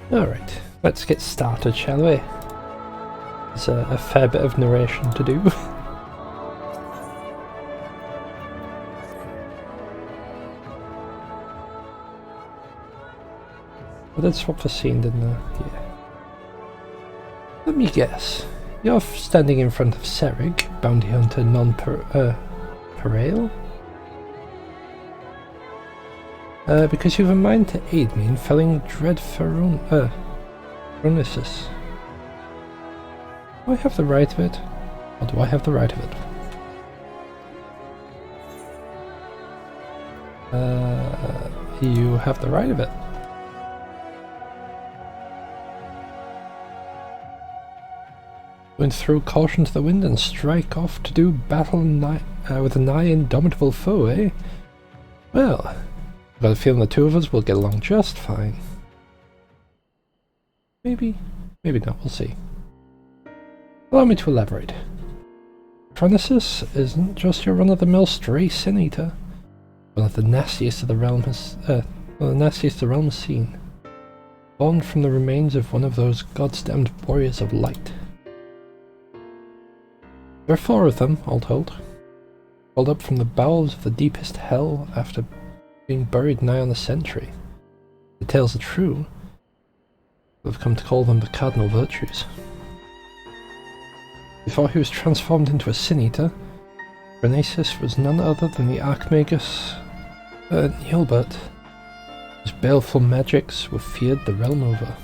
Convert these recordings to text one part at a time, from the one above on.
Alright, let's get started, shall we? There's a fair bit of narration to do. I did swap the scene, didn't I? Yeah. Let me guess. You're standing in front of Serig, bounty hunter non-Parale? Because you've a mind to aid me in felling Dread Phronesis. Do I have the right of it? Or do I have the right of it? You have the right of it. Going to throw caution to the wind and strike off to do battle with a nigh indomitable foe, eh? Well, I've got a feeling the two of us will get along just fine. Maybe not, we'll see. Allow me to elaborate. Phronesis isn't just your run-of-the-mill stray sin-eater. One of the nastiest the realm has seen. Born from the remains of one of those godsdamned warriors of light. There are 4 of them, all told. Called up from the bowels of the deepest hell after being buried nigh on a century. The tales are true. We've come to call them the cardinal virtues. Before he was transformed into a sin-eater, Phronesis was none other than the Archmagus Nihilbert, whose baleful magics were feared the realm over.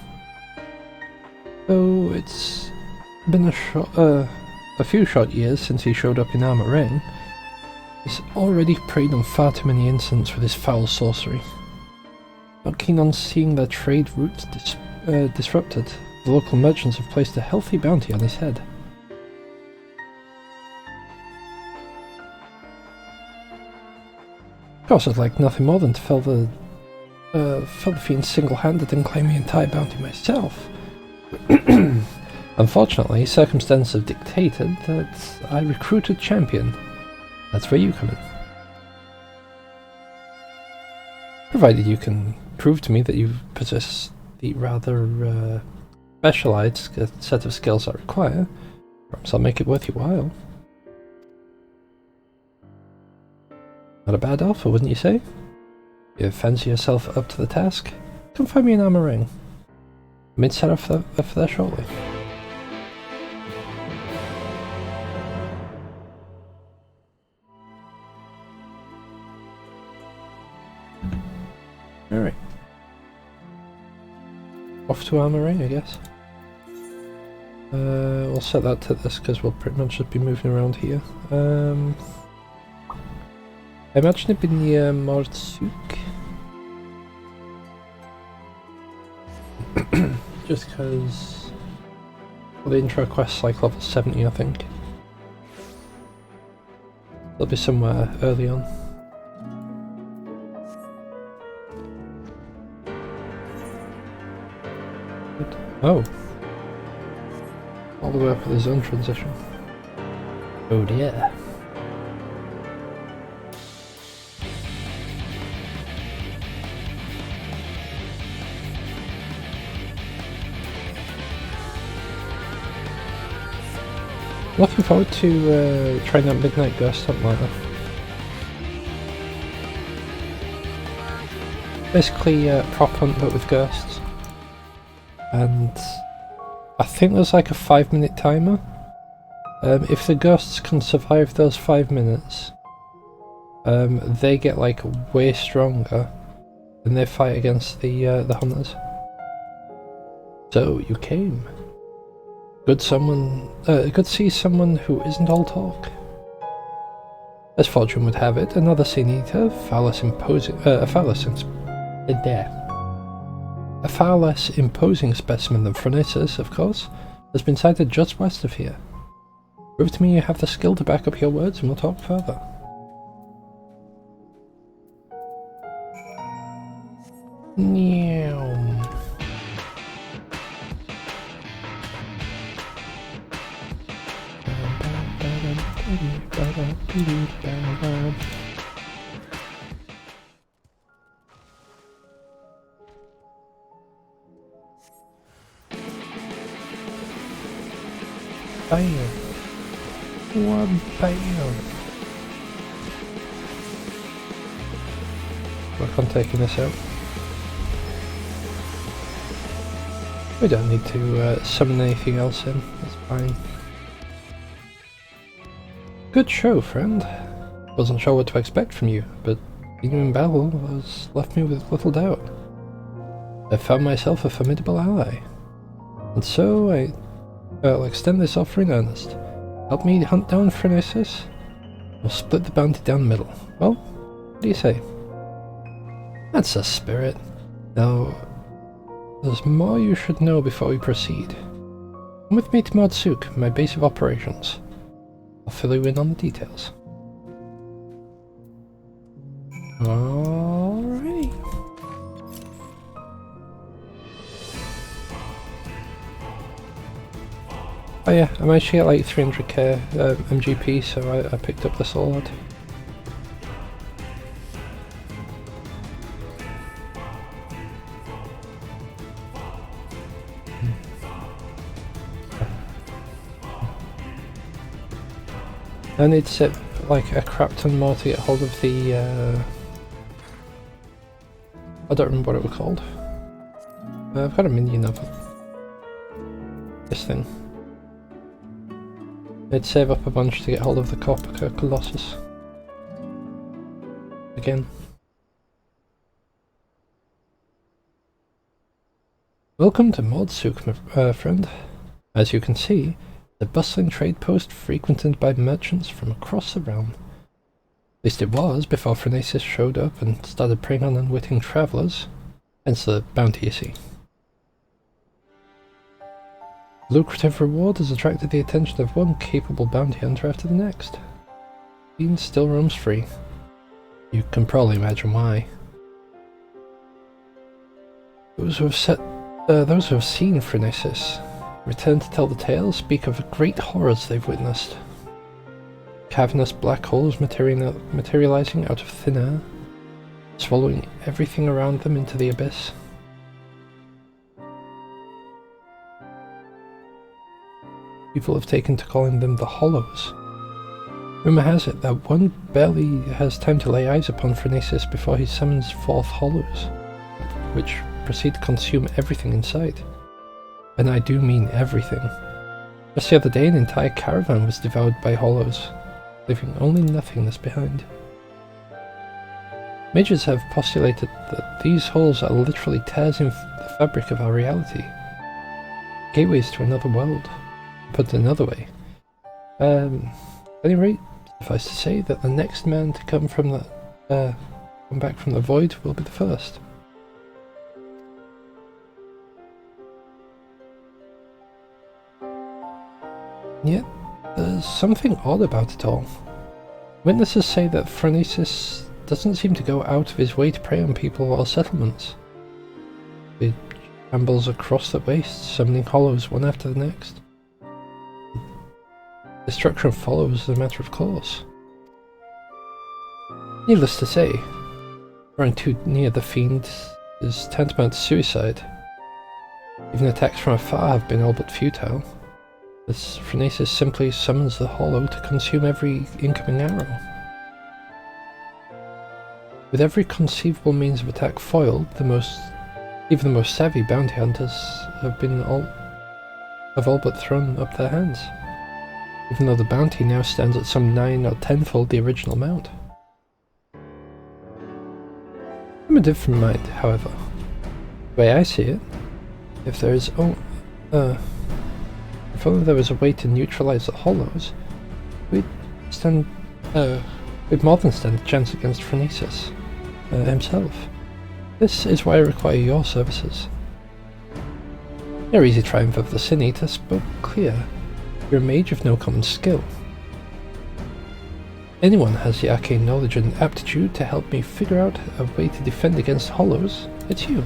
Though it's been a few short years since he showed up in Armor Ring, he's already preyed on far too many innocents with his foul sorcery. Not keen on seeing their trade routes disrupted, the local merchants have placed a healthy bounty on his head. Of course, I'd like nothing more than to fell the fiend single-handed and claim the entire bounty myself. Unfortunately, circumstances have dictated that I recruit a champion. That's where you come in. Provided you can prove to me that you possess the rather specialized set of skills I require, perhaps I'll make it worth your while. Not a bad offer, wouldn't you say? You fancy yourself up to the task? Come find me in Armor Ring. I'm set up for that shortly. Alright. Off to Armor Ring, I guess. We'll set that to this because we'll pretty much just be moving around here. I imagine it'd be near Mordsuk. Just because the intro quest's like level 70, I think. It'll be somewhere early on. Oh. All the way up with the zone transition. Oh dear. Looking forward to trying that Midnight Ghost something like that. Basically prop hunt but with ghosts. And I think there's like a 5-minute timer. If the ghosts can survive those 5 minutes, they get like way stronger and they fight against the hunters. So you came. Good to see someone who isn't all talk. As fortune would have it, another sin-eater, a far less imposing specimen than Phronesis, of course, has been sighted just west of here. Prove to me you have the skill to back up your words and we'll talk further. Meow. Bam! One bam! Work on taking this out. We don't need to summon anything else in, that's fine. Good show, friend. Wasn't sure what to expect from you, but being in battle has left me with little doubt. I found myself a formidable ally, and so I'll extend this offer in earnest. Help me hunt down Phronesis. We'll split the bounty down the middle. Well, what do you say? That's a spirit. Now, there's more you should know before we proceed. Come with me to Modsuk, my base of operations. I'll fill you in on the details. Alrighty. Oh yeah, I'm actually at like 300k MGP, so I picked up the sword. I need to sit like a crap ton more to get hold of the I don't remember what it was called. I've got a minion of this thing. I'd save up a bunch to get hold of the Copper Colossus. Again. Welcome to Modsuk, my friend. As you can see, the bustling trade post frequented by merchants from across the realm. At least it was before Phronesis showed up and started preying on unwitting travellers. Hence the bounty, you see. Lucrative reward has attracted the attention of one capable bounty hunter after the next. Bean still roams free. You can probably imagine why. Those who have seen Phronesis return to tell the tale, speak of the great horrors they've witnessed. Cavernous black holes materializing out of thin air, swallowing everything around them into the abyss. People have taken to calling them the Hollows. Rumour has it that one barely has time to lay eyes upon Phronesis before he summons forth Hollows, which proceed to consume everything in sight. And I do mean everything. Just the other day an entire caravan was devoured by Hollows, leaving only nothingness behind. Mages have postulated that these holes are literally tears in the fabric of our reality, gateways to another world. Put it another way, at any rate, suffice to say that the next man to come back from the void will be the first. Yet, there's something odd about it all. Witnesses say that Phronesis doesn't seem to go out of his way to prey on people or settlements. He ambles across the wastes, summoning Hollows one after the next. Destruction follows as a matter of course. Needless to say, running too near the fiend is tantamount to suicide. Even attacks from afar have been all but futile, as Phronesis simply summons the Hollow to consume every incoming arrow. With every conceivable means of attack foiled, even the most savvy bounty hunters have all but thrown up their hands, even though the bounty now stands at some 9 or 10-fold the original amount. I'm a different mind, however. The way I see it, if only there was a way to neutralize the Hollows, we'd more than stand a chance against Phronesis himself. This is why I require your services. Your easy triumph of the Sin Eater spoke clear. You're a mage of no common skill. Anyone has the arcane knowledge and aptitude to help me figure out a way to defend against Hollows, it's you.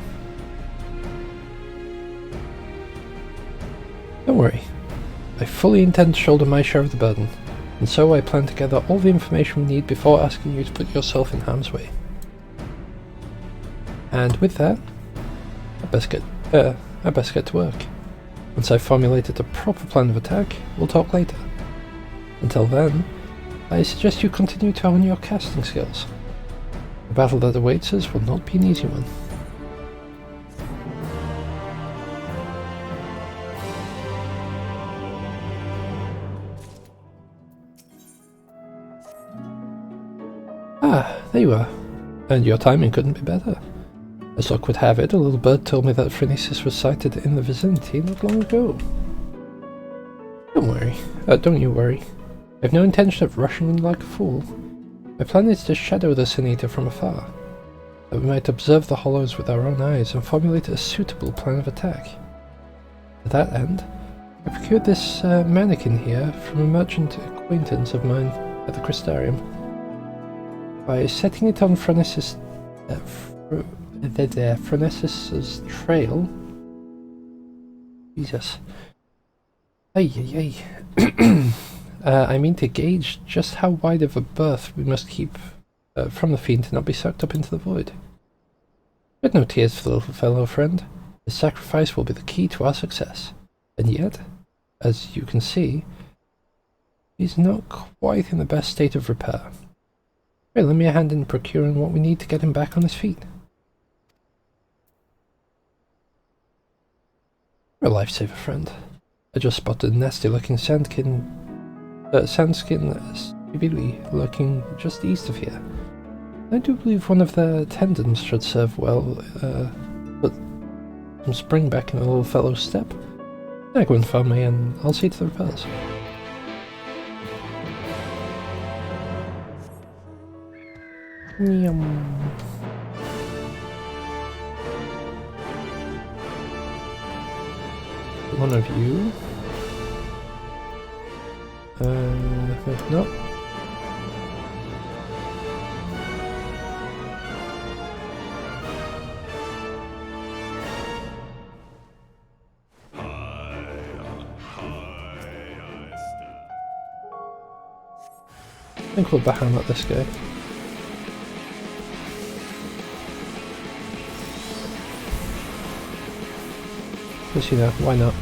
Don't worry, I fully intend to shoulder my share of the burden, and so I plan to gather all the information we need before asking you to put yourself in harm's way. And with that, I best get to work. Once I've formulated a proper plan of attack, we'll talk later. Until then, I suggest you continue to hone your casting skills. The battle that awaits us will not be an easy one. Ah, there you are. And your timing couldn't be better. As luck would have it, a little bird told me that Phronesis was sighted in the vicinity not long ago. Don't you worry. I have no intention of rushing in like a fool. My plan is to shadow the Sinita from afar, that we might observe the hollows with our own eyes and formulate a suitable plan of attack. To that end, I procured this mannequin here from a merchant acquaintance of mine at the Crystarium. By setting it on Phronesis' trail... Jesus. I mean to gauge just how wide of a berth we must keep from the fiend to not be sucked up into the void. But no tears for the little fellow, friend. His sacrifice will be the key to our success. And yet, as you can see, he's not quite in the best state of repair. Hey, lend me a hand in procuring what we need to get him back on his feet. You're a lifesaver, friend. I just spotted a nasty-looking sandskin CBD lurking just east of here. I do believe one of their tendons should serve well, put some spring back in the little fellow's step. Go and find me and I'll see to the repairs. Yum. One of you. No. I think we'll backhand at this guy. Just, you know, why not?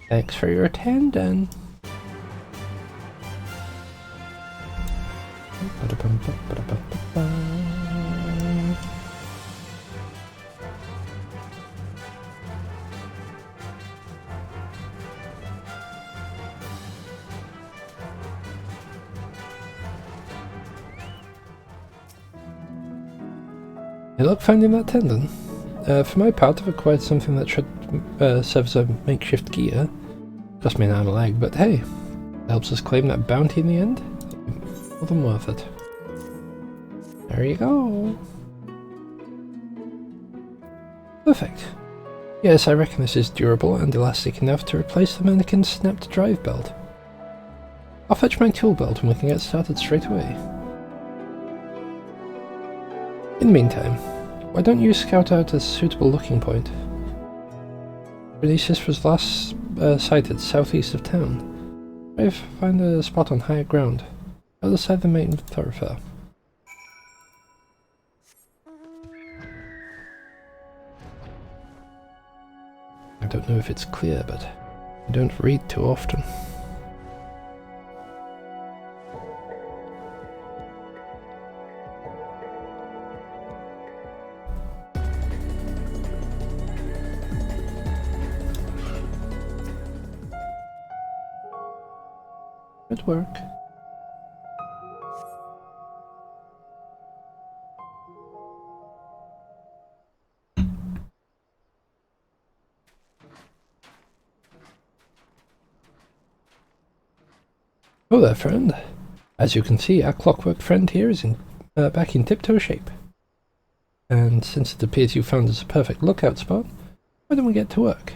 Thanks for your tendon. Hey, look, finding that tendon. For my part, I've acquired something that should serve as a makeshift gear. Cost me an arm and a leg, but hey, it helps us claim that bounty in the end. More than worth it. There you go. Perfect. Yes, I reckon this is durable and elastic enough to replace the mannequin's snapped drive belt. I'll fetch my tool belt and we can get started straight away. In the meantime, why don't you scout out a suitable looking point? Phronesis was last sighted southeast of town. Try to find a spot on higher ground, other side of the main thoroughfare. I don't know if it's clear, but I don't read too often. Good work. Oh there, friend. As you can see, our clockwork friend here is back in tiptoe shape. And since it appears you found us a perfect lookout spot, why don't we get to work?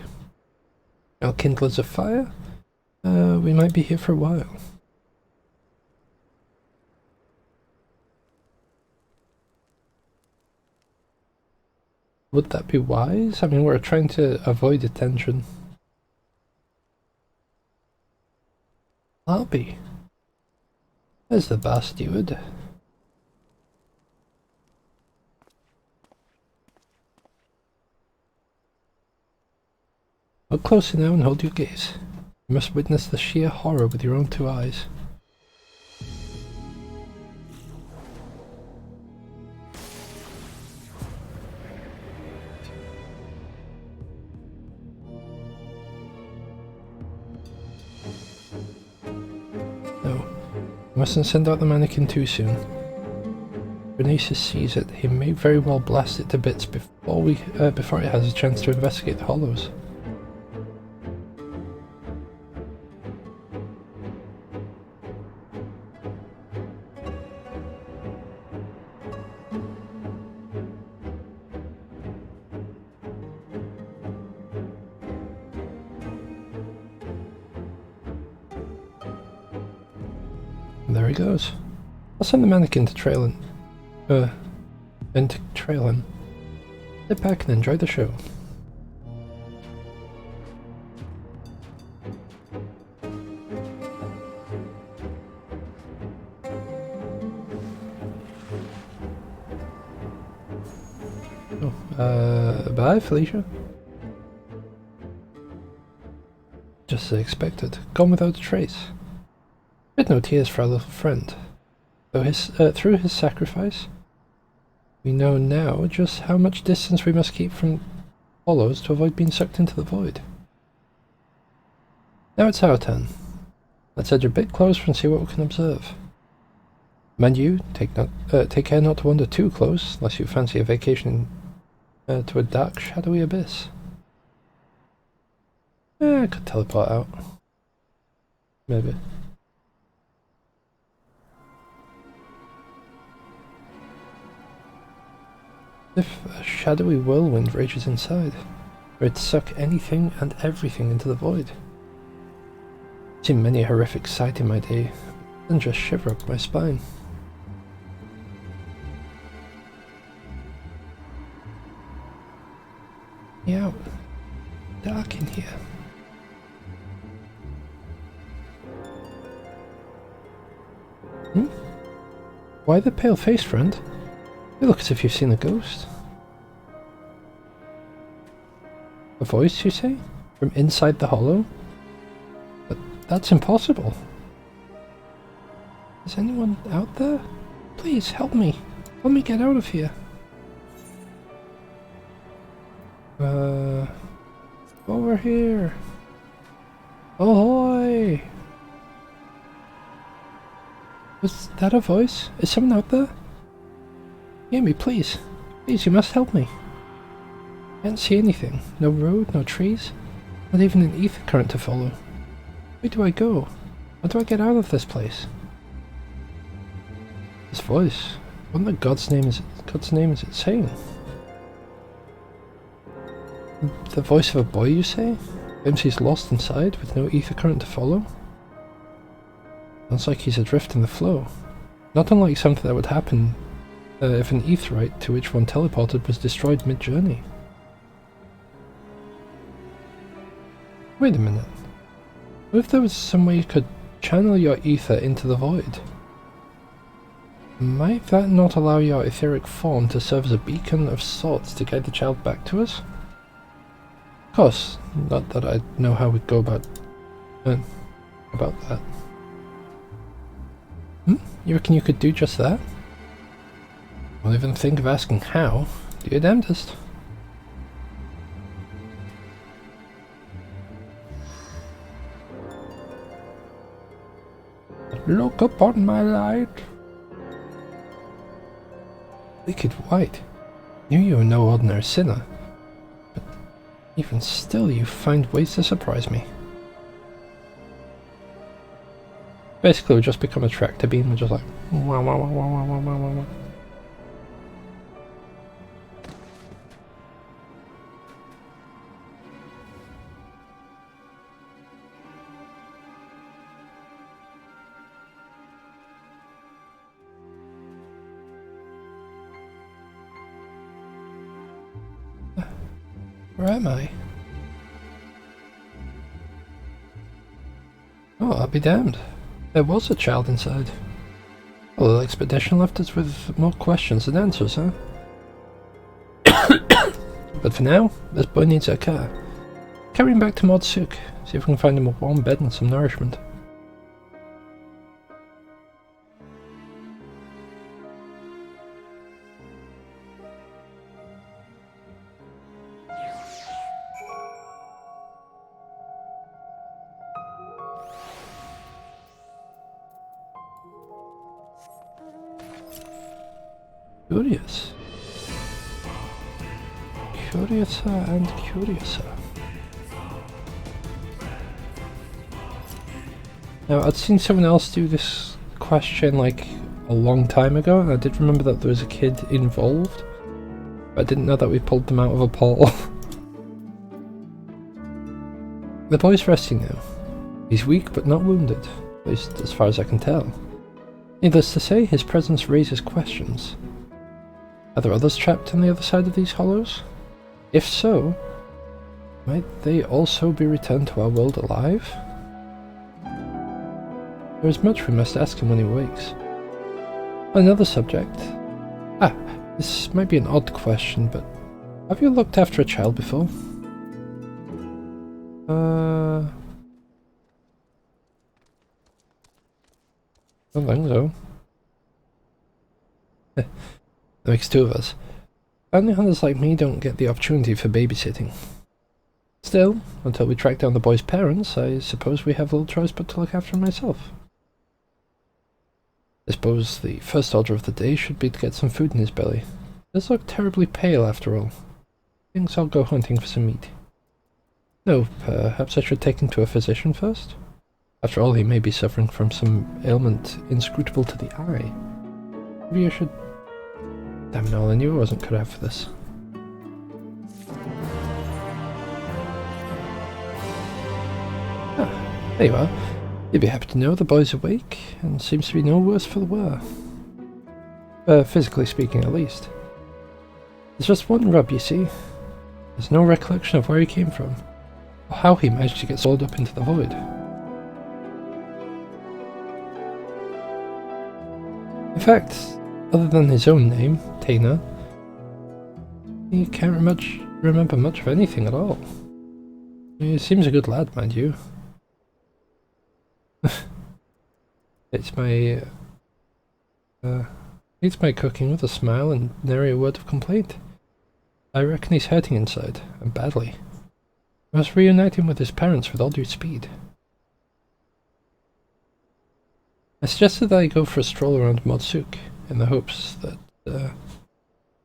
Our kindlers of fire? We might be here for a while. Would that be wise? I mean, we're trying to avoid attention. I'll be. There's the bar steward. Look closely now and hold your gaze. You must witness the sheer horror with your own 2 eyes. No, you mustn't send out the mannequin too soon. When Aces sees it, he may very well blast it to bits before it has a chance to investigate the hollows. And there he goes. I'll send the mannequin to trail him. Sit back and enjoy the show. Bye, Felicia. Just as expected, gone without a trace. But no tears for our little friend. Though through his sacrifice, we know now just how much distance we must keep from hollows to avoid being sucked into the void. Now it's our turn. Let's edge a bit closer and see what we can observe. Mind you, take care not to wander too close, unless you fancy a vacation to a dark, shadowy abyss. I could teleport out. Maybe. If a shadowy whirlwind rages inside, or it'd suck anything and everything into the void. I've seen many a horrific sight in my day, and just shiver up my spine. Yeah, dark in here. Why the pale face, friend? You look as if you've seen a ghost. A voice, you say? From inside the hollow? But that's impossible. Is anyone out there? Please, help me. Let me get out of here. Over here. Ahoy! Was that a voice? Is someone out there? Hear me, please. Please, you must help me. I can't see anything. No road, no trees. Not even an ether current to follow. Where do I go? How do I get out of this place? This voice. What in the God's name is it saying? The voice of a boy, you say? Claims he's lost inside with no ether current to follow? Sounds like he's adrift in the flow. Not unlike something that would happen if an aetheryte to which one teleported was destroyed mid-journey. Wait a minute. What if there was some way you could channel your ether into the void? Might that not allow your etheric form to serve as a beacon of sorts to guide the child back to us? Of course, not that I know how we'd go about that. You reckon you could do just that? Don't even think of asking how. Do your damnedest. Look upon my light. Wicked White. Knew you were no ordinary sinner. But even still you find ways to surprise me. Basically we just become a tractor beam and just like wah, wah, wah, wah, wah, wah, wah, wah. Where am I? Oh, I'll be damned. There was a child inside. Well, the expedition left us with more questions than answers, huh? But for now, this boy needs a car. Carrying back to Modsuk, see if we can find him a warm bed and some nourishment. Curious. Curiouser and curiouser. Now, I'd seen someone else do this question like a long time ago, and I did remember that there was a kid involved, but I didn't know that we pulled them out of a portal. The boy's resting now. He's weak but not wounded, at least as far as I can tell. Needless to say, his presence raises questions. Are there others trapped on the other side of these hollows? If so, might they also be returned to our world alive? There is much we must ask him when he wakes. On another subject. This might be an odd question, but have you looked after a child before? I don't think so. That makes two of us. Family hunters like me don't get the opportunity for babysitting. Still, until we track down the boy's parents, I suppose we have little choice but to look after him myself. I suppose the first order of the day should be to get some food in his belly. He does look terribly pale after all. Thinks I'll go hunting for some meat. No, perhaps I should take him to a physician first? After all, he may be suffering from some ailment inscrutable to the eye. Maybe I should... Damn it all, I knew I wasn't cut out for this. There you are. You'd be happy to know the boy's awake, and seems to be no worse for the wear. Physically speaking, at least. There's just one rub, you see. There's no recollection of where he came from, or how he managed to get swallowed up into the void. In fact, other than his own name, Taina, he can't remember much of anything at all. He seems a good lad, mind you. Eats my cooking with a smile and nary a word of complaint. I reckon he's hurting inside, and badly. I must reunite him with his parents with all due speed. I suggested that I go for a stroll around Modsuk, in the hopes that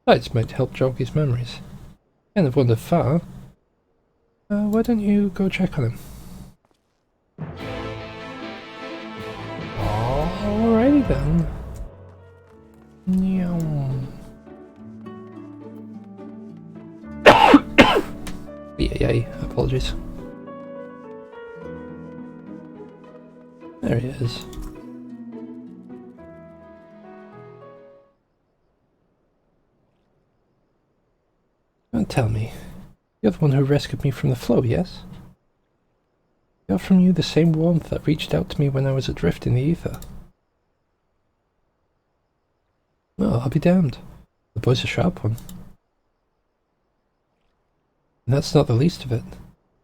sights might help jog his memories. Kind of wander far. Why don't you go check on him? Alrighty then. Yay, apologies. There he is. Don't tell me. You're the one who rescued me from the flow, yes? I got from you the same warmth that reached out to me when I was adrift in the ether. Well, I'll be damned. The boy's a sharp one. And that's not the least of it.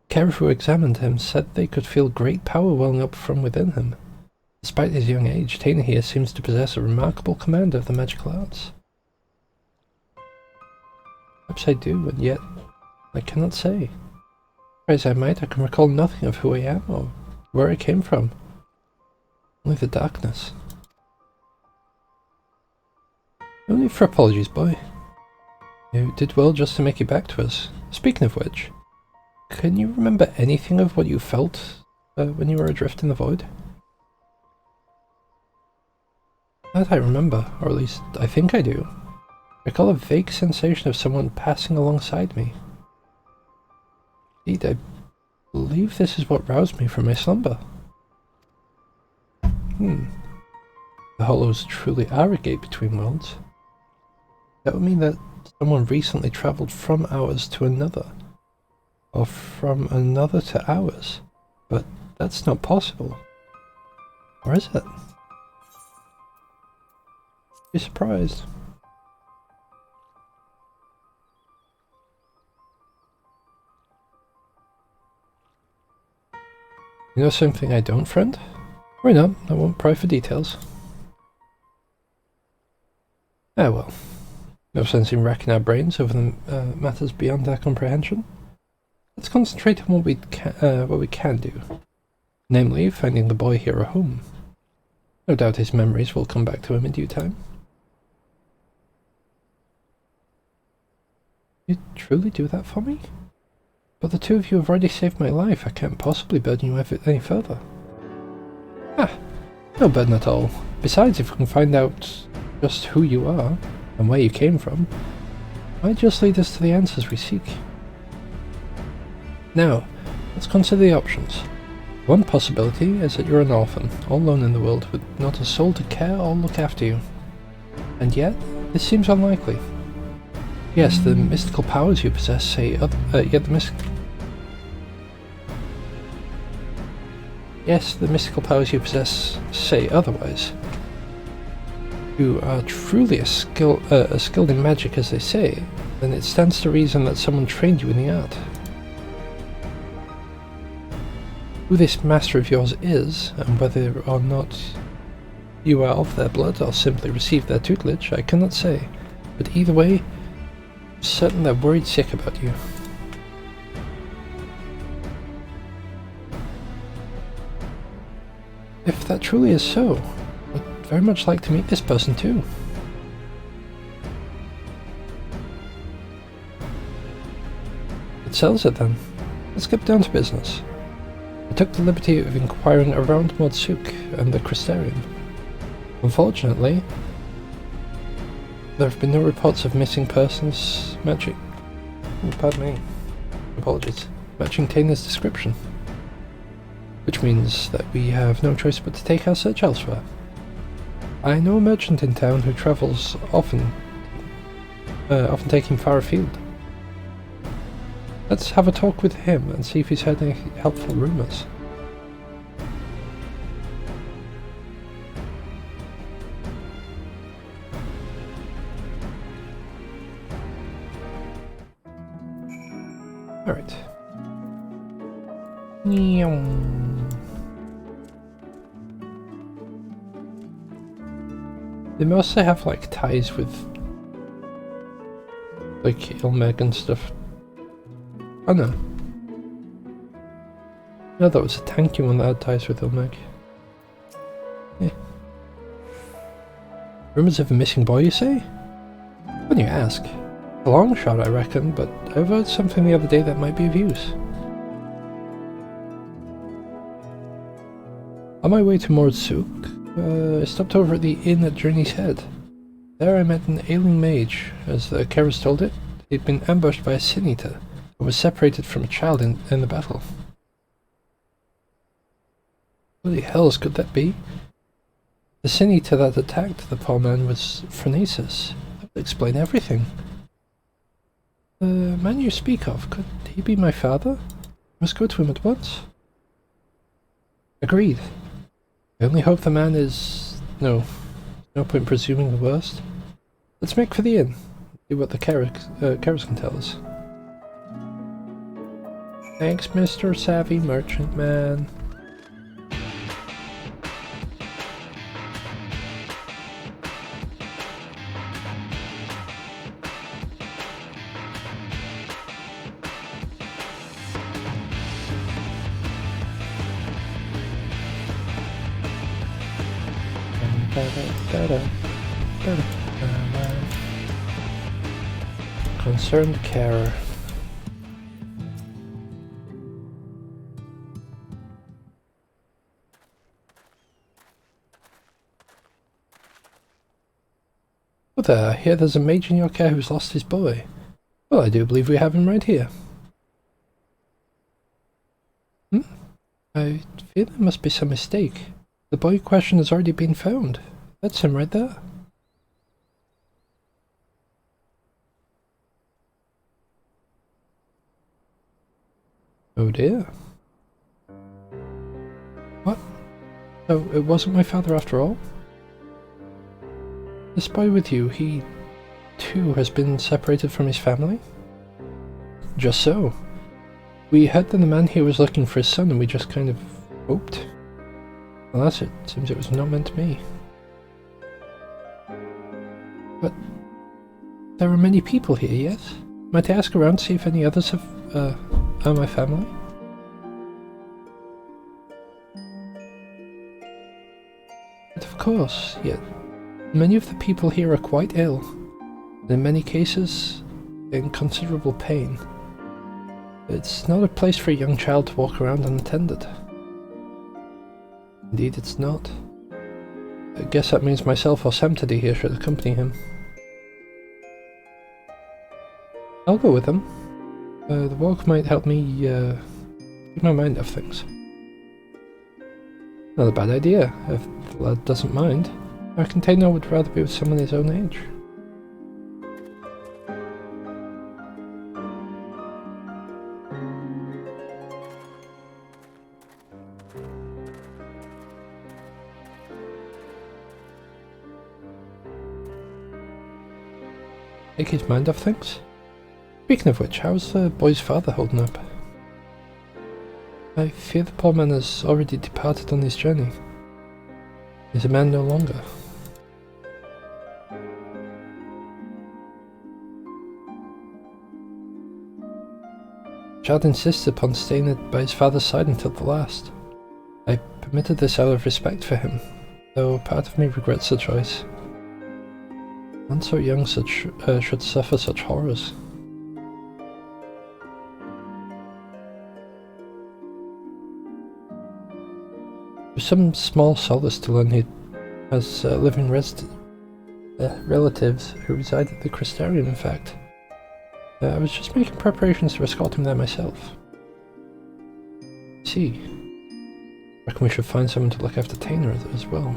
Kara who examined him said they could feel great power welling up from within him. Despite his young age, Taina here seems to possess a remarkable command of the magical arts. Perhaps I do, and yet I cannot say. Try as I might, I can recall nothing of who I am or where I came from. Only the darkness. No need for apologies, boy. You did well just to make it back to us. Speaking of which, can you remember anything of what you felt when you were adrift in the void? That I remember, or at least I think I do. I recall a vague sensation of someone passing alongside me. Indeed, I believe this is what roused me from my slumber. The hollows truly are a gate between worlds. That would mean that someone recently travelled from ours to another, or from another to ours, but that's not possible. Or is it? Be surprised. You know something I don't, friend? Why not? I won't pry for details. Ah well. No sense in racking our brains over the matters beyond our comprehension. Let's concentrate on what we can do. Namely, finding the boy here a home. No doubt his memories will come back to him in due time. You truly do that for me? But the two of you have already saved my life. I can't possibly burden you any further. Ah, no burden at all. Besides, if we can find out just who you are and where you came from, it might just lead us to the answers we seek. Now, let's consider the options. One possibility is that you're an orphan, all alone in the world, with not a soul to care or look after you. And yet, this seems unlikely. Yes, the mystical powers you possess say the mystical powers you possess say otherwise. You are truly as skilled in magic as they say, then it stands to reason that someone trained you in the art. Who this master of yours is, and whether or not you are of their blood or simply received their tutelage, I cannot say, but either way, I'm certain they're worried sick about you. If that truly is so, I'd very much like to meet this person too. It sells it then. Let's get down to business. I took the liberty of inquiring around Mordsuk and the Crystarium. Unfortunately, there have been no reports of missing persons matching... pardon me. Apologies. Matching Taina's description. Which means that we have no choice but to take our search elsewhere. I know a merchant in town who travels often taking far afield. Let's have a talk with him and see if he's heard any helpful rumours. Alright. They mostly have like ties with like Ilmeg and stuff. Oh no. No, that was a tanky one that had ties with Ilmeg. Yeah. Rumours of a missing boy, you say? When you ask. A long shot, I reckon, but I heard something the other day that might be of use. On my way to Mordsuk, I stopped over at the inn at Journey's Head. There I met an ailing mage. As the Keras told it, he'd been ambushed by a sin eater and was separated from a child in the battle. What the hells could that be? The sin eater that attacked the poor man was Phronesis. That would explain everything. The man you speak of, could he be my father? I must go to him at once. Agreed. I only hope the man is... no point presuming the worst. Let's make for the inn. See what the Keras can tell us. Thanks, Mr. Savvy Merchant Man. Concerned carer. Oh there, I hear there's a mage in your care who's lost his boy. Well, I do believe we have him right here. I fear there must be some mistake. The boy in question has already been found. That's him right there. Oh dear. What? So it wasn't my father after all? This boy with you, he too has been separated from his family? Just so. We heard that the man here was looking for his son and we just kind of hoped. Alas, it seems it was not meant to be. But there are many people here, yes? Might I ask around to see if any others are my family? But of course, yet many of the people here are quite ill, and in many cases in considerable pain. It's not a place for a young child to walk around unattended. Indeed, it's not. I guess that means myself or Samtedy here should accompany him. I'll go with him. The walk might help me keep my mind off things. Not a bad idea, if the lad doesn't mind. I reckon Tainer would rather be with someone his own age. Take his mind off things? Speaking of which, how's the boy's father holding up? I fear the poor man has already departed on his journey. He's a man no longer. Chad insisted upon staying by his father's side until the last. I permitted this out of respect for him, though part of me regrets the choice. One so young should suffer such horrors. There's some small solace to learn he has living relatives who reside at the Crystarium, in fact. I was just making preparations to escort him there myself. See, reckon we should find someone to look after Tainer as well.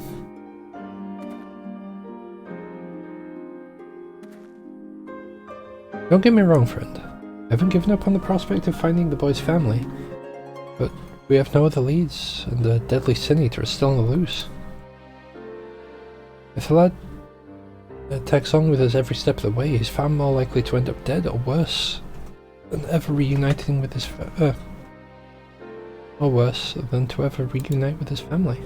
Don't get me wrong, friend. I haven't given up on the prospect of finding the boy's family, but we have no other leads, and the deadly Sin Eater is still on the loose. If the lad tags on with us every step of the way, he's far more likely to end up dead or worse than ever reuniting with his reunite with his family.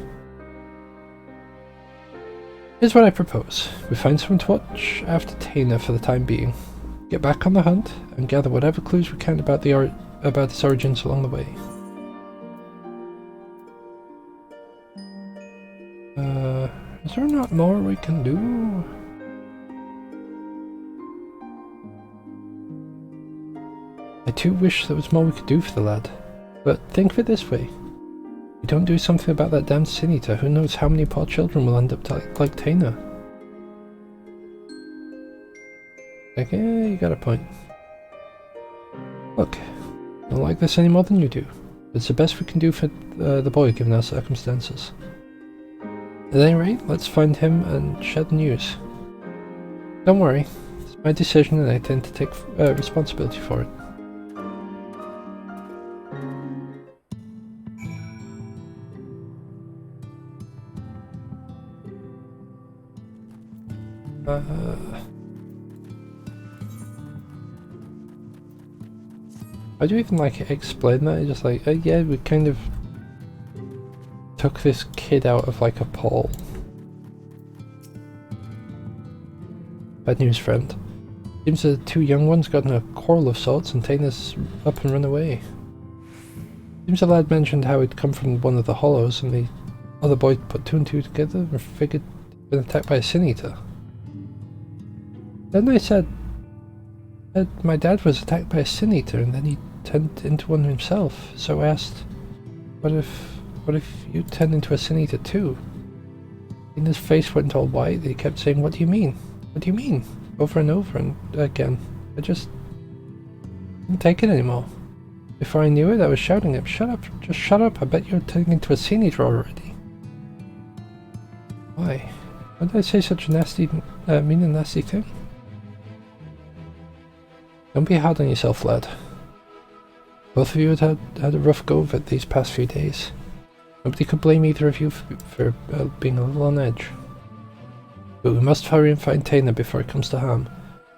Here's what I propose. We find someone to watch after Tainer for the time being, get back on the hunt, and gather whatever clues we can about his origins along the way. Is there not more we can do? I too wish there was more we could do for the lad, but think of it this way. If we don't do something about that damned Sin Eater, who knows how many poor children will end up like Tainer. Like, yeah, you got a point. Look, I don't like this any more than you do. It's the best we can do for the boy given our circumstances. At any rate, let's find him and share the news. Don't worry, it's my decision and I intend to take responsibility for it. How do you even explain that? It's just like, yeah, we kind of took this kid out of like a pole. Bad news, friend. Seems the two young ones got in a quarrel of sorts and Tainer's up and run away. Seems the lad mentioned how he'd come from one of the hollows and the other boy put two and two together and figured he'd been attacked by a Sin Eater. Then I said my dad was attacked by a Sin Eater and then he turned into one himself, so I asked, what if you turned into a Sin Eater too? And his face went all white and he kept saying, what do you mean? What do you mean? Over and over and again. I just didn't take it anymore. Before I knew it, I was shouting at him, shut up, just shut up, I bet you're turning into a Sin Eater already. Why? Why did I say such a nasty, mean and nasty thing? Don't be hard on yourself, lad. Both of you had a rough go of it these past few days. Nobody could blame either of you for being a little on edge. But we must hurry and find Tainer before it comes to harm.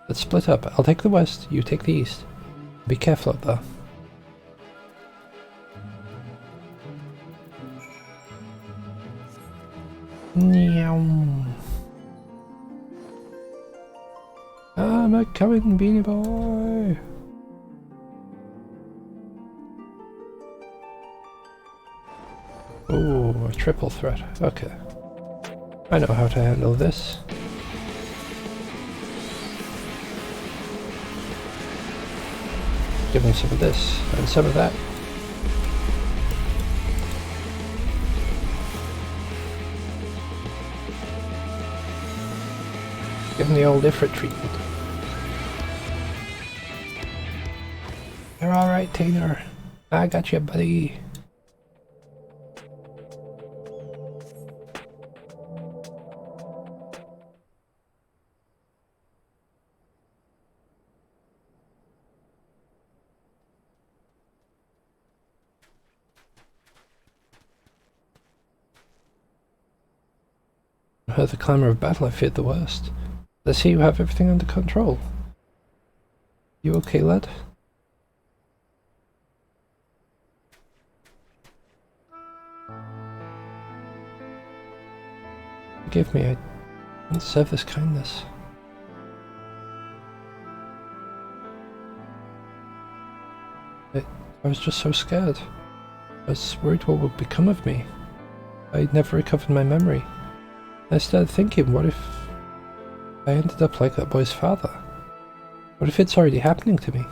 Let's split up. I'll take the west, you take the east. Be careful out there. Meow. I'm a coming, Beanie Boy. Oh, a triple threat. Okay. I know how to handle this. Give him some of this and some of that. Give him the old Ifrit treatment. You're alright, Tainer. I got you, buddy. I heard the clamour of battle. I feared the worst. I see you have everything under control. You okay, lad? Forgive me, I didn't deserve this kindness. I was just so scared. I was worried what would become of me. I'd never recovered my memory. I started thinking, what if I ended up like that boy's father? What if it's already happening to me?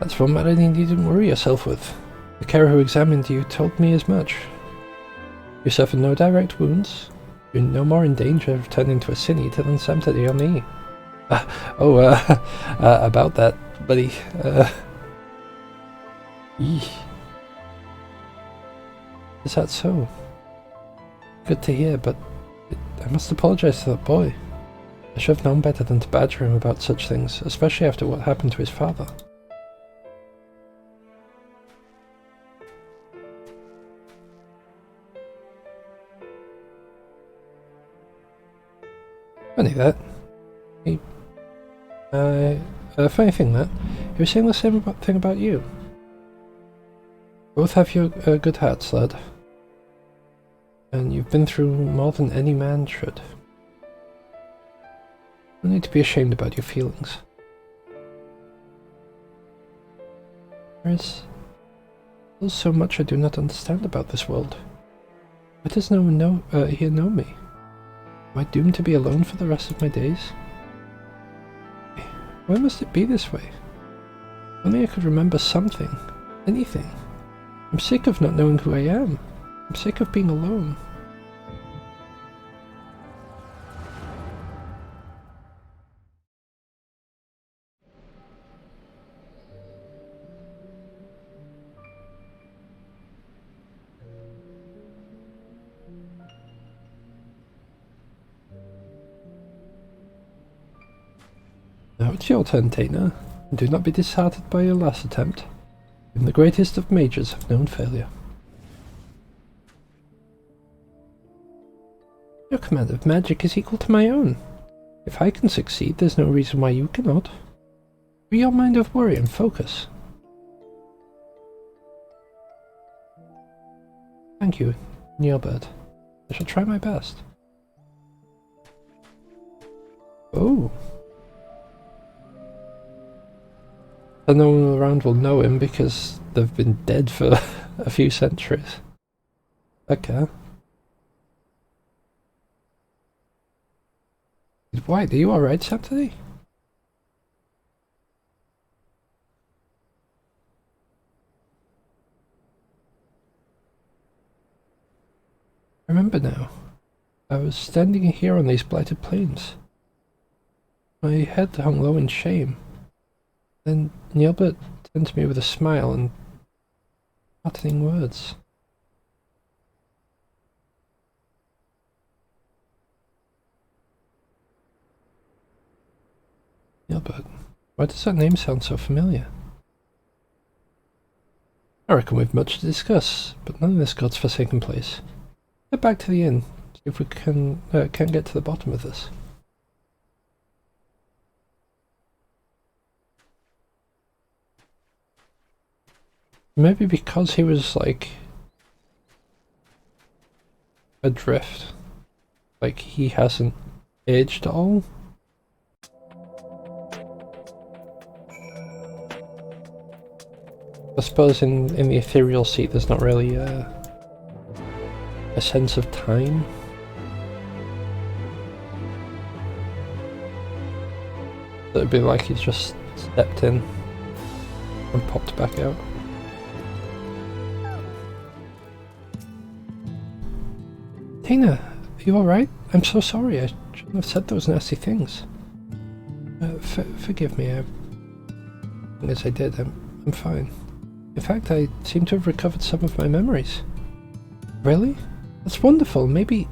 That's one matter you needn't worry yourself with. The carer who examined you told me as much. You suffered no direct wounds. You're no more in danger of turning to a sin eater than Samtadi or me. About that, buddy. Eesh. Is that so? Good to hear, but I must apologize to that boy. I should have known better than to badger him about such things, especially after what happened to his father. Funny that. Funny thing that. He was saying the same thing about you. Both have your good hearts, lad. And you've been through more than any man should. You need to be ashamed about your feelings. There is still so much I do not understand about this world. Why does no one here know me? Am I doomed to be alone for the rest of my days? Why must it be this way? If only I could remember something. Anything. I'm sick of not knowing who I am. I'm sick of being alone. Now it's your turn, Tainer. Do not be disheartened by your last attempt. Even the greatest of mages have known failure. Your command of magic is equal to my own. If I can succeed, there's no reason why you cannot. Free your mind of worry and focus. Thank you, Neilbird. I shall try my best. Oh. And no one around will know him because they've been dead for a few centuries. Okay. White, are you alright, Saturday? I remember now. I was standing here on these blighted plains. My head hung low in shame. Then Neilbert turned to me with a smile and heartening words. Neilbert, why does that name sound so familiar? I reckon we've much to discuss, but none of this God's forsaken place. Get back to the inn, see if we can get to the bottom of this. Maybe because he was like adrift. Like, he hasn't aged at all. I suppose in the ethereal seat there's not really a sense of time. So it'd be like he's just stepped in and popped back out. Tina, are you alright? I'm so sorry, I shouldn't have said those nasty things. Forgive me, as I did, I'm fine. In fact, I seem to have recovered some of my memories. Really? That's wonderful. Maybe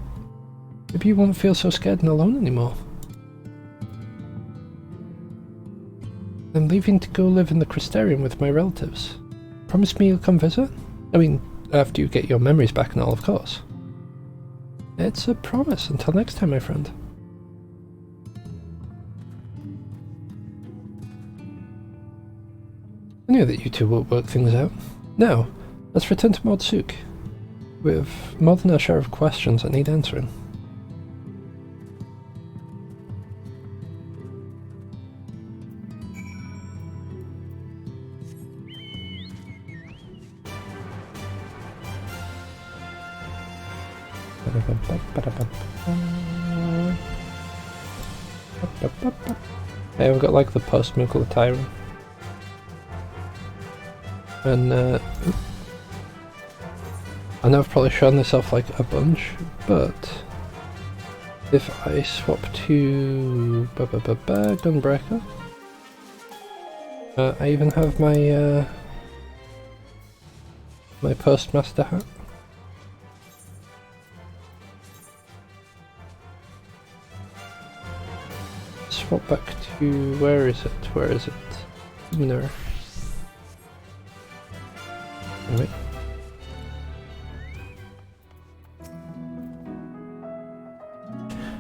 you won't feel so scared and alone anymore. I'm leaving to go live in the Crystarium with my relatives. Promise me you'll come visit? I mean, after you get your memories back and all, of course. It's a promise. Until next time, my friend. I knew that you two would work things out. Now, let's return to Mordsuk. We have more than our share of questions that need answering. Hey, I've got like the post-Moogle attire. And I know I've probably shown this off like a bunch, but if I swap to Gunbreaker, I even have my my Postmaster hat. Swap back to where is it? No. Wait.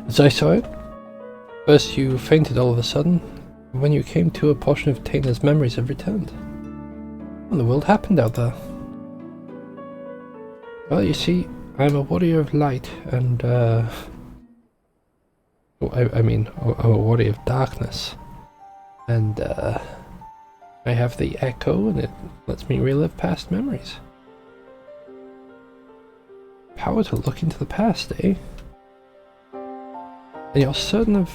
As I saw it, first you fainted all of a sudden, and when you came to, a portion of Tana's memories have returned. What in the world happened out there? Well, you see, I'm a warrior of light, and I mean, I'm a warrior of darkness, and I have the echo, and it lets me relive past memories. Power to look into the past, eh? And you're certain of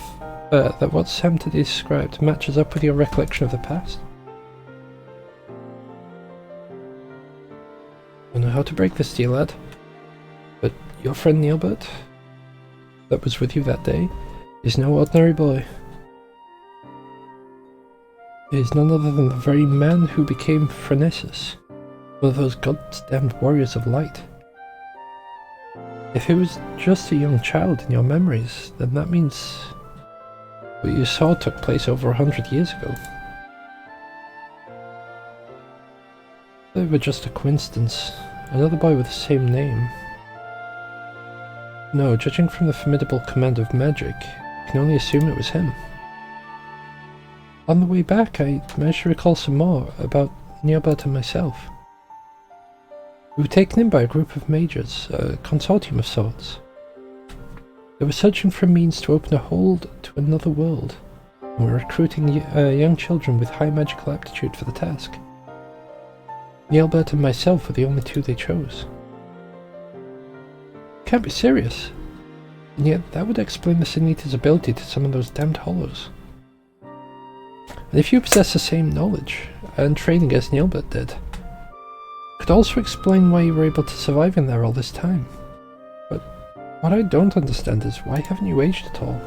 that what Samta described matches up with your recollection of the past? I don't know how to break this to you, lad, but your friend Neilbert, that was with you that day, is no ordinary boy. He is none other than the very man who became Phronesis, one of those goddamned warriors of light. If he was just a young child in your memories, then that means what you saw took place over 100 years ago. They were just a coincidence. Another boy with the same name. No, judging from the formidable command of magic, I can only assume it was him. On the way back, I managed to recall some more about Neobert and myself. We were taken in by a group of mages, a consortium of sorts. They were searching for a means to open a hold to another world, and were recruiting young children with high magical aptitude for the task. Neobert and myself were the only two they chose. Can't be serious. And yet that would explain the Sinita's ability to summon those damned hollows. And if you possess the same knowledge and training as Neilbert did, could also explain why you were able to survive in there all this time. But what I don't understand is why haven't you aged at all?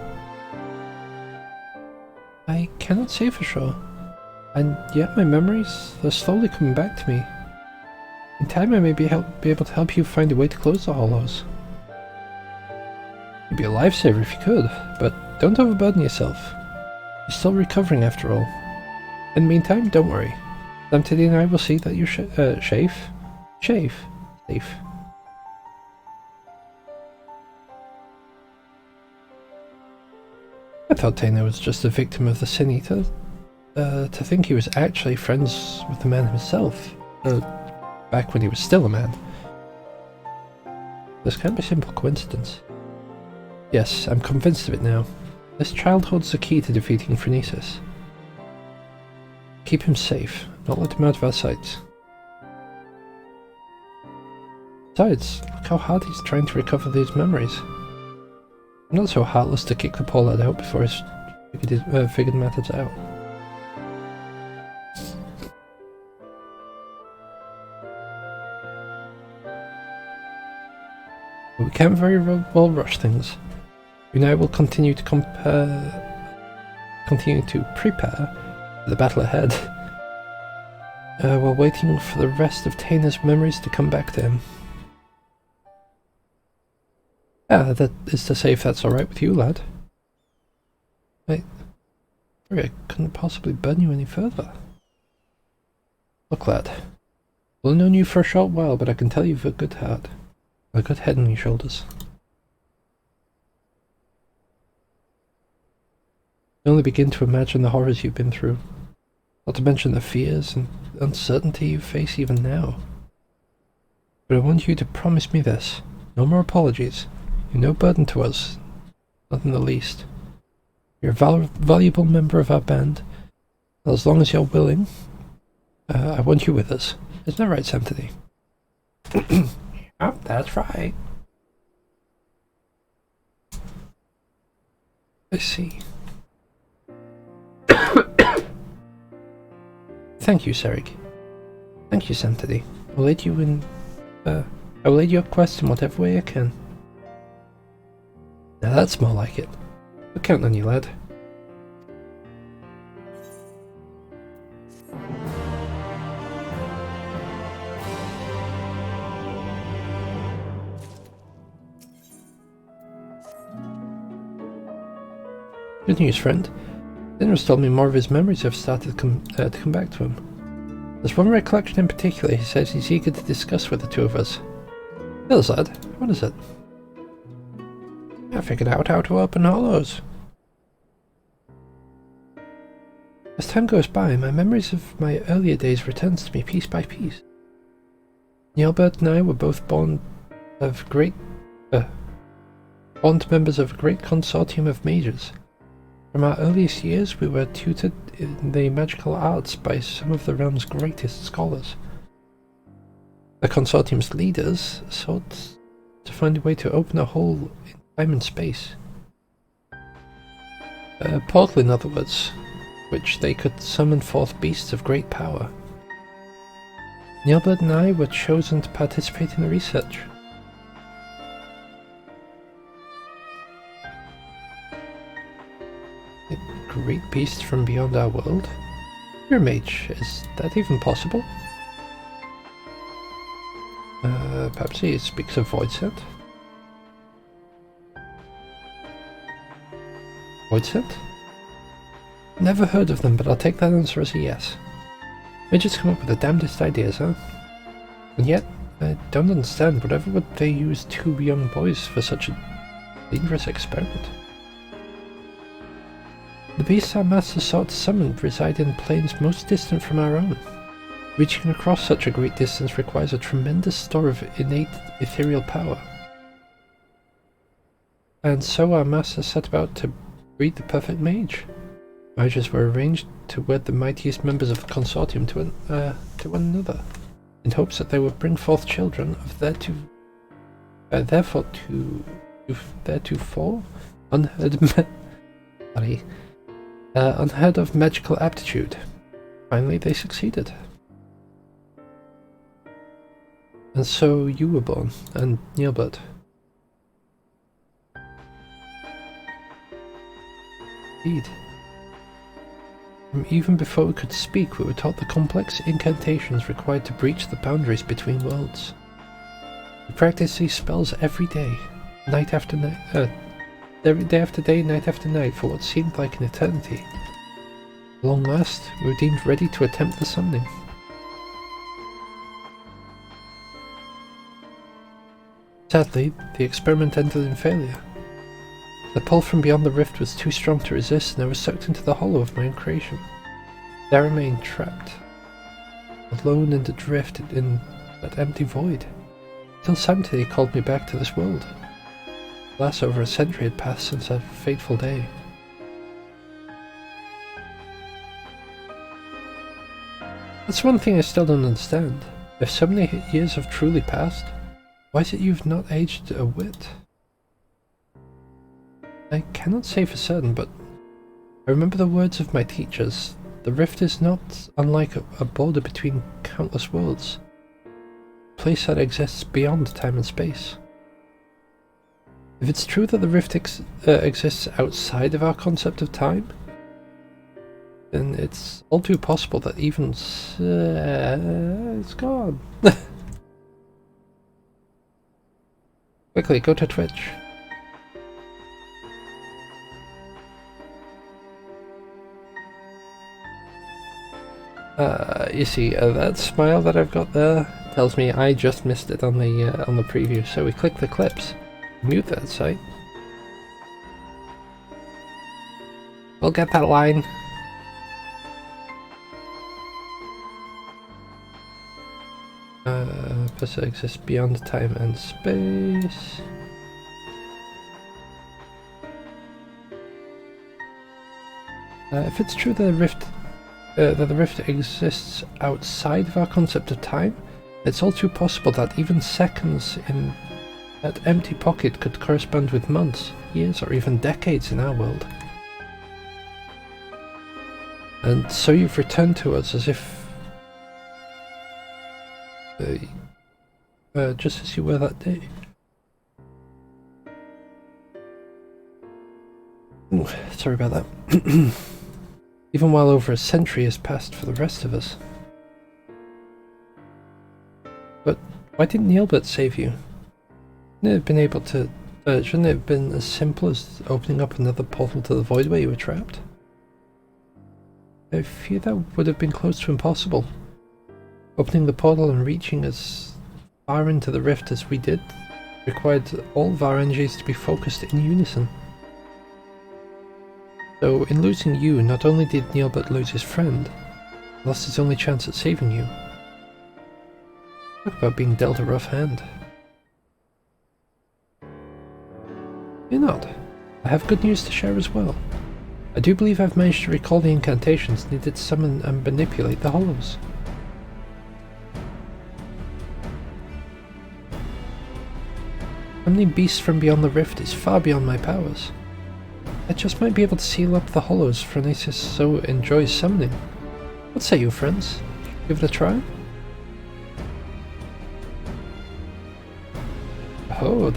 I cannot say for sure, and yet my memories, they're slowly coming back to me. In time I may be able to help you find a way to close the hollows. You'd be a lifesaver if you could, but don't overburden yourself. You're still recovering after all. In the meantime, don't worry. Samtidi and I will see that you're safe. I thought Tana was just a victim of the Sin Eater. To think he was actually friends with the man himself. Back when he was still a man. This can't be simple coincidence. Yes, I'm convinced of it now. This child holds the key to defeating Phronesis. Keep him safe, not let him out of our sight. Besides, look how hard he's trying to recover these memories. I'm not so heartless to kick the poor lad out before he's figured matters out. But we can't very well rush things. We now will continue to prepare for the battle ahead. While waiting for the rest of Taina's memories to come back to him. That is to say, if that's alright with you, lad. Sorry, I couldn't possibly burn you any further. Look, lad. I've only known you for a short while, but I can tell you've a good heart. A good head on your shoulders. I only begin to imagine the horrors you've been through. Not to mention the fears and uncertainty you face even now. But I want you to promise me this. No more apologies. You're no burden to us. Not in the least. You're a valuable member of our band. As long as you're willing, I want you with us. Isn't that right, Anthony? Yep, that's right. I see. Thank you, Serig. Thank you, Santity. I'll aid you in... I will aid your quest in whatever way I can. Now that's more like it. We're counting on you, lad. Good news, friend. Dinner's told me more of his memories have started to come back to him. There's one recollection in particular he says he's eager to discuss with the two of us. Tell us, lad. What is it? I figured out how to open hollows. As time goes by, my memories of my earlier days returns to me piece by piece. Nielbert and I were both born members of a great consortium of mages. From our earliest years, we were tutored in the magical arts by some of the realm's greatest scholars. The consortium's leaders sought to find a way to open a hole in time and space. A portal, in other words, which they could summon forth beasts of great power. Nielbert and I were chosen to participate in the research. A great beast from beyond our world? You're a mage, is that even possible? Perhaps he speaks of Void Scent? Void Scent? Never heard of them, but I'll take that answer as a yes. Mages come up with the damnedest ideas, huh? And yet, I don't understand whatever would they use two young boys for such a dangerous experiment. The beasts our master sought to summon reside in planes most distant from our own. Reaching across such a great distance requires a tremendous store of innate ethereal power. And so our master set about to breed the perfect mage. Marriages were arranged to wed the mightiest members of the consortium to one another, in hopes that they would bring forth children of theretofore unheard of magical aptitude. Finally, they succeeded. And so you were born, and Nielbert. Indeed. From even before we could speak, we were taught the complex incantations required to breach the boundaries between worlds. We practiced these spells every day, night after night, day after day, night after night, for what seemed like an eternity. At long last, we were deemed ready to attempt the summoning. Sadly, the experiment ended in failure. The pull from beyond the rift was too strong to resist, and I was sucked into the hollow of my own creation. There I remained trapped, alone in the drift in that empty void. Till Sanctity called me back to this world. Alas, over a century had passed since that fateful day. That's one thing I still don't understand. If so many years have truly passed, why is it you've not aged a whit? I cannot say for certain, but I remember the words of my teachers. The rift is not unlike a border between countless worlds. A place that exists beyond time and space. If it's true that the rift exists outside of our concept of time, then it's all too possible that even it's gone. Quickly, go to Twitch. You see, that smile that I've got there tells me I just missed it on the preview. So we click the clips, mute that site. We'll get that line. Plus it exists beyond time and space. If it's true that the rift exists outside of our concept of time, it's all too possible that even seconds in that empty pocket could correspond with months, years, or even decades in our world. And so you've returned to us as if just as you were that day. Ooh, sorry about that. Even while over a century has passed for the rest of us. But why didn't Neilbert save you? Shouldn't it have been able to? Shouldn't it have been as simple as opening up another portal to the void where you were trapped? I fear that would have been close to impossible. Opening the portal and reaching as far into the rift as we did required all of our energies to be focused in unison. So in losing you, not only did Neilbert lose his friend, he lost his only chance at saving you. Talk about being dealt a rough hand. You're not. I have good news to share as well. I do believe I've managed to recall the incantations needed to summon and manipulate the hollows. Summoning beasts from beyond the rift is far beyond my powers. I just might be able to seal up the hollows Phronesis so enjoys summoning. What say you, friends? Give it a try? Oh,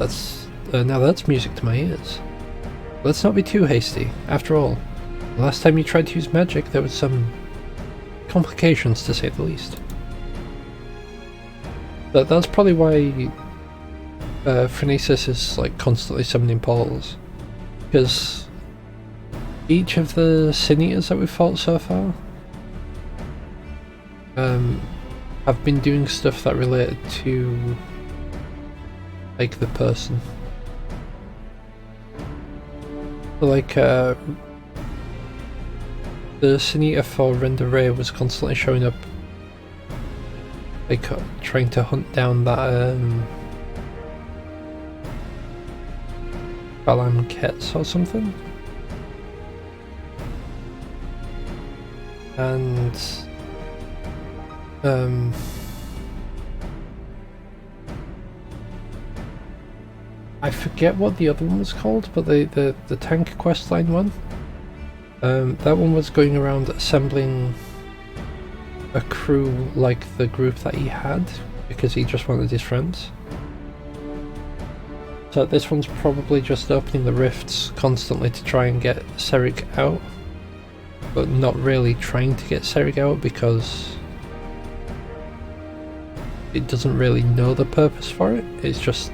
now that's music to my ears. Let's not be too hasty. After all, the last time you tried to use magic there was some complications, to say the least. That's probably why Phronesis is like constantly summoning portals. Because each of the Sin-Eaters that we've fought so far have been doing stuff that related to like the person. So, like the Sin-Eater for Renderer was constantly showing up like trying to hunt down that Balam Ketz or something. And I forget what the other one was called, but the tank questline one. That one was going around assembling a crew like the group that he had, because he just wanted his friends. So this one's probably just opening the rifts constantly to try and get Serik out, but not really trying to get Serik out because it doesn't really know the purpose for it. It's just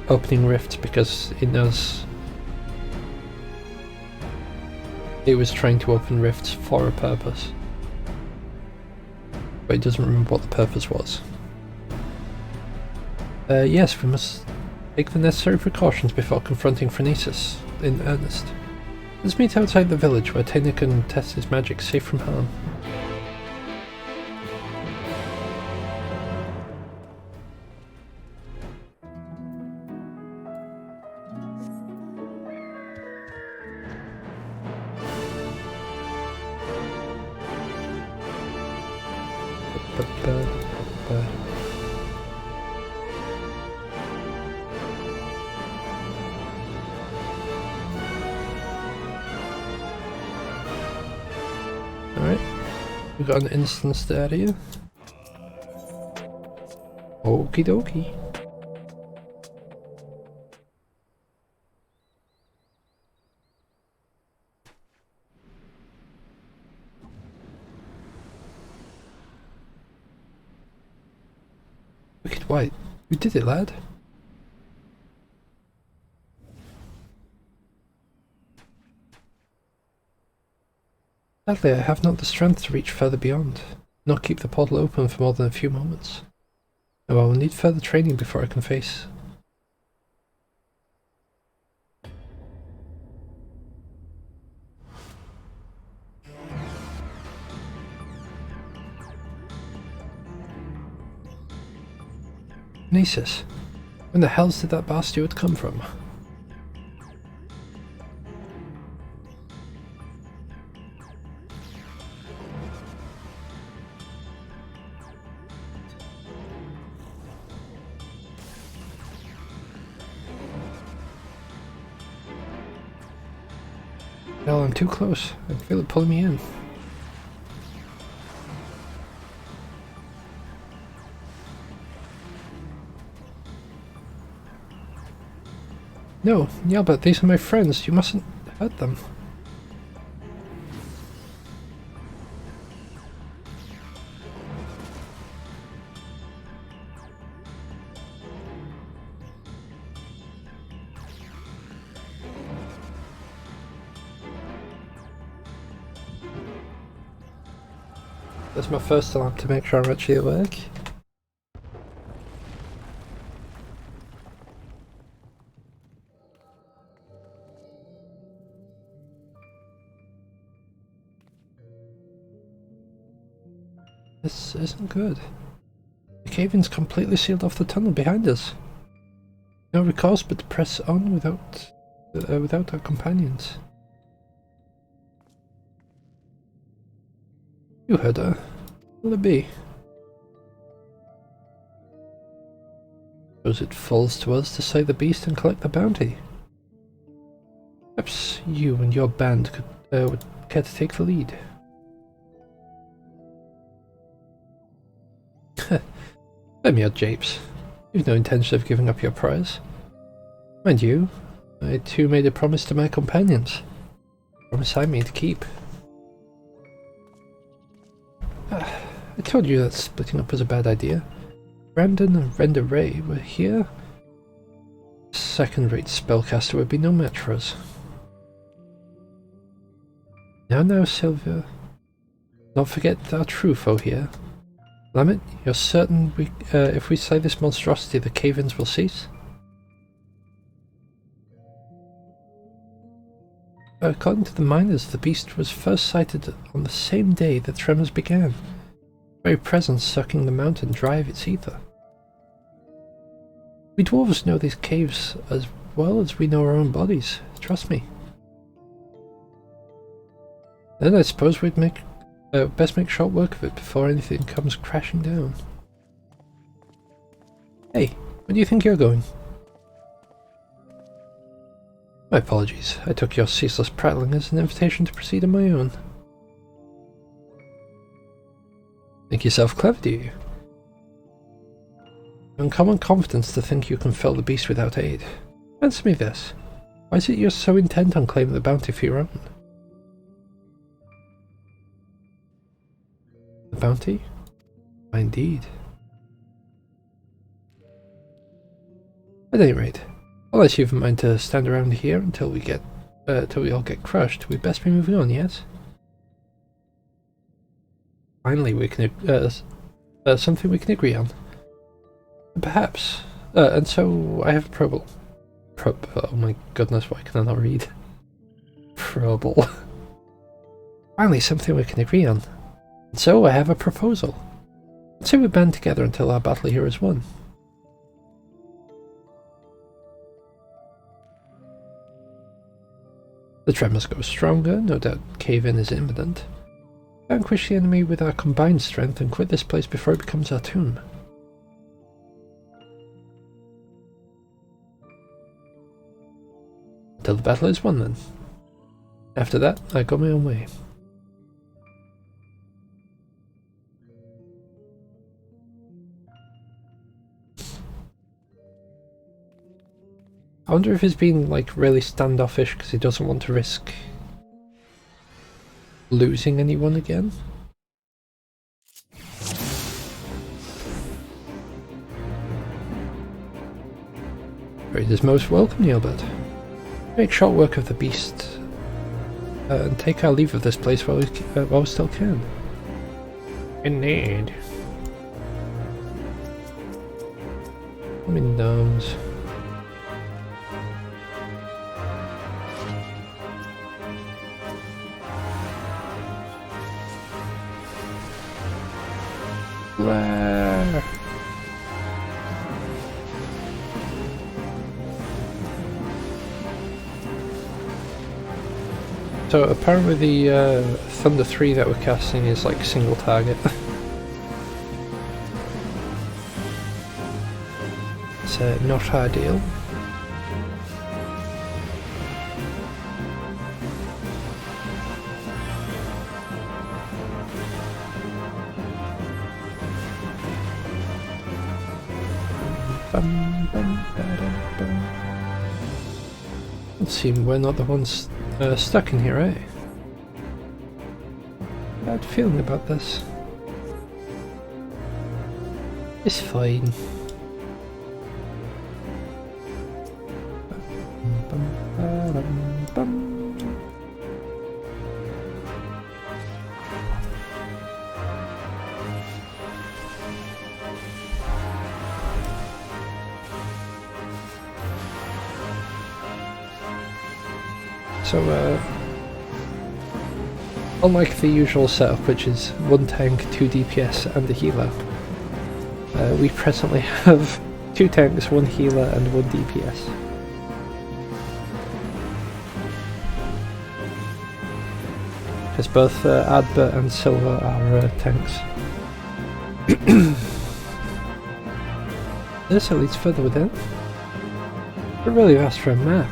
opening rifts because it knows it was trying to open rifts for a purpose, but it doesn't remember what the purpose was. Yes, we must take the necessary precautions before confronting Phronesis in earnest. Let's meet outside the village where Tainer can test his magic safe from harm. Alright, we got an instanced area. Okie dokie. Wicked White, you did it, lad. Sadly, I have not the strength to reach further beyond, not keep the portal open for more than a few moments. No, I will need further training before I can face. Nasus, when the hells did that bastard come from? Well, I'm too close. I feel it pulling me in. No, yeah, but these are my friends. You mustn't hurt them. That's my first alarm to make sure I'm actually awake. This isn't good. The cave-in's completely sealed off the tunnel behind us. No recourse but to press on without our companions. You heard her. Will it be? Suppose it falls to us to slay the beast and collect the bounty. Perhaps you and your band would care to take the lead. Let me out, Japes. You've no intention of giving up your prize. Mind you, I too made a promise to my companions. A promise I made to keep. I told you that splitting up was a bad idea. Brandon and Render Ray were here. A second-rate spellcaster would be no match for us. Now, Sylvia. Don't forget our true foe here. Lamet, you're certain if we slay this monstrosity, the cave-ins will cease? According to the miners, the beast was first sighted on the same day the tremors began. Very presence sucking the mountain dry of its ether. We dwarves know these caves as well as we know our own bodies, trust me. Then I suppose we'd best make short work of it before anything comes crashing down. Hey, where do you think you're going? My apologies, I took your ceaseless prattling as an invitation to proceed on my own. Think yourself clever, do you? Uncommon confidence to think you can fell the beast without aid. Answer me this. Why is it you're so intent on claiming the bounty for your own? The bounty? Why, indeed. At any rate, unless you've in mind to stand around here until we all get crushed, we'd best be moving on, yes? Finally, we can something we can agree on. Perhaps. And so I have a probable. Oh my goodness, why can I not read? Probable. Finally, something we can agree on. And so I have a proposal. Let's say we band together until our battle here is won. The tremors go stronger, no doubt cave-in is imminent. Vanquish the enemy with our combined strength and quit this place before it becomes our tomb. Till the battle is won then. After that, I go my own way. I wonder if he's being like really standoffish because he doesn't want to risk losing anyone again. Raid is most welcome, Neilbert. Make short work of the beast and take our leave of this place while we still can. Indeed. I'm in gnomes. Where? So apparently the Thunder 3 that we're casting is like single target. It's not ideal. Let's see, we're not the ones stuck in here, eh? Bad feeling about this. It's fine. So, unlike the usual setup, which is 1 tank, 2 DPS and a healer, we presently have 2 tanks, 1 healer and 1 DPS. Because both Adbert and Silver are tanks. This leads further within. But really asked for a map.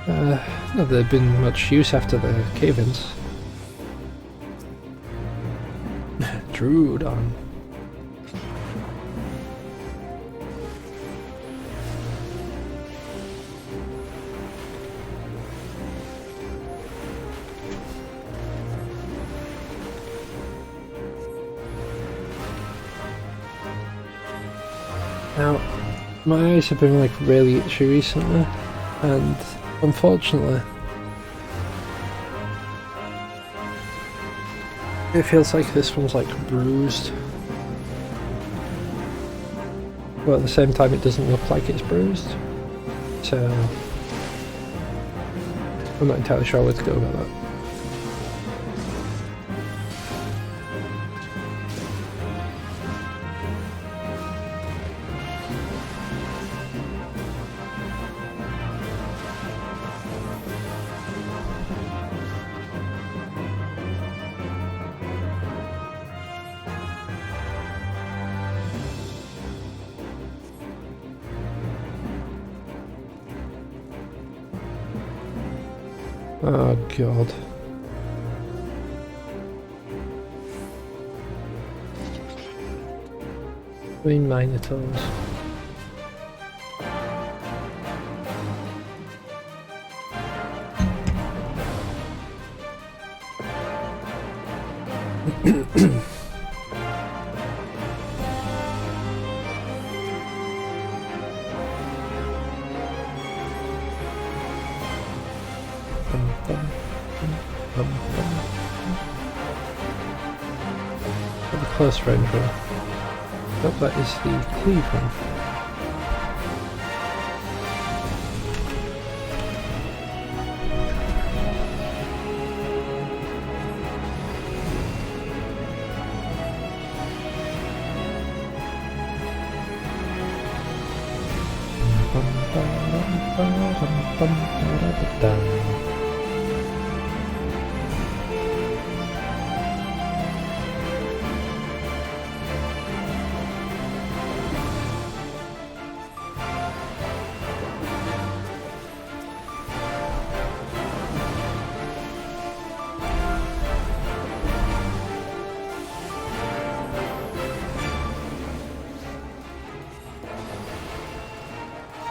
Not that there'd been much use after the cave-ins. Drudon. Now, my eyes have been like really itchy recently, and unfortunately, it feels like this one's like bruised, but at the same time it doesn't look like it's bruised, so I'm not entirely sure where to go about that. Oh god. Green Minotaurs. The close range one. Nope, that is the cleave one.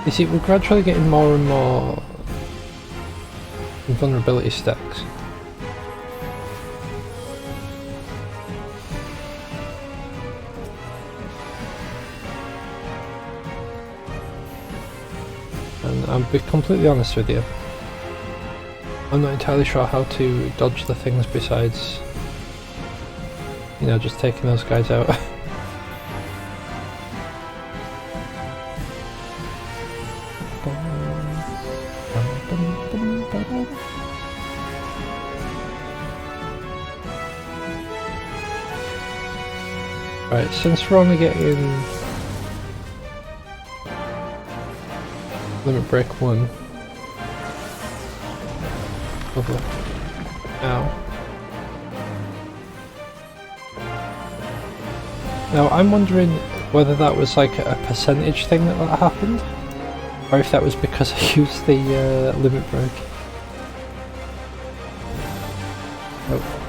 You see, we're gradually getting more and more vulnerability stacks. And I'll be completely honest with you, I'm not entirely sure how to dodge the things besides, you know, just taking those guys out. Right, since we're only getting limit break 1. Lovely. Ow. Now I'm wondering whether that was like a percentage thing that happened, or if that was because I used the limit break. Oh.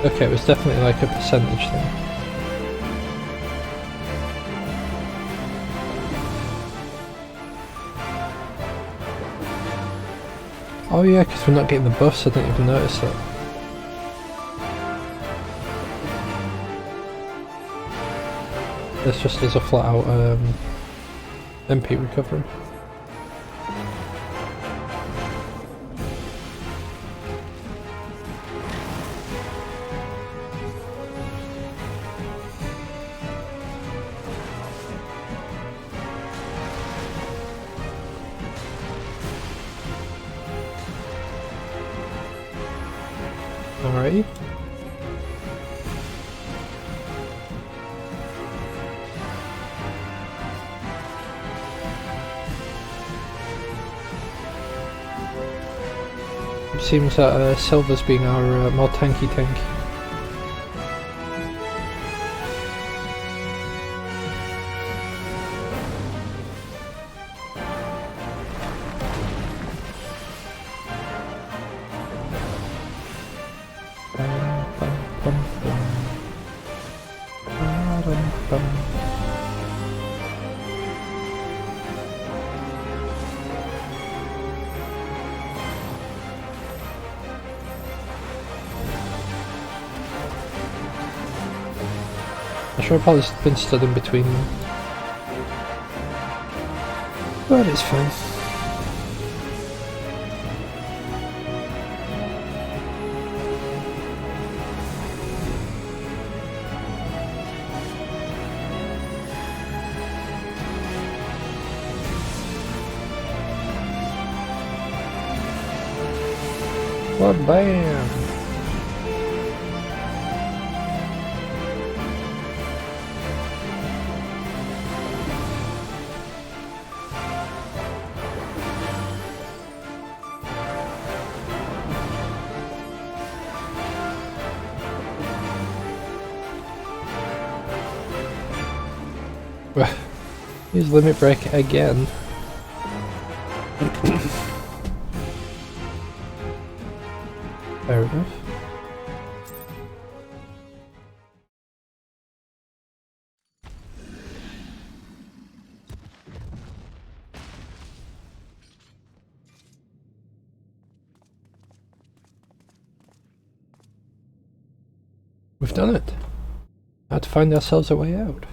Okay, it was definitely like a percentage thing. Oh yeah, because we're not getting the buffs, I didn't even notice that. This just is a flat out MP recovery. Alrighty. It seems that Silver's being our more tanky tank. I should have probably been stood in between them. But it's fine. Well, bam! Use limit break again. Fair enough. We've done it. Now to find ourselves a way out.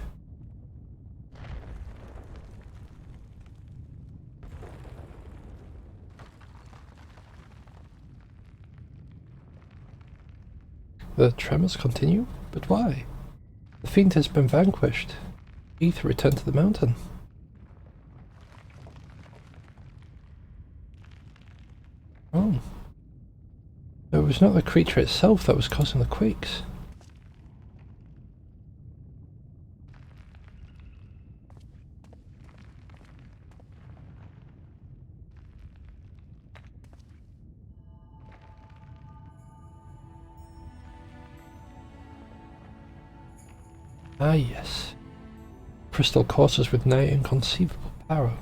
The tremors continue? But why? The fiend has been vanquished. Ether returned to the mountain. Oh. It was not the creature itself that was causing the quakes. Ah yes. Crystal courses with nigh inconceivable power.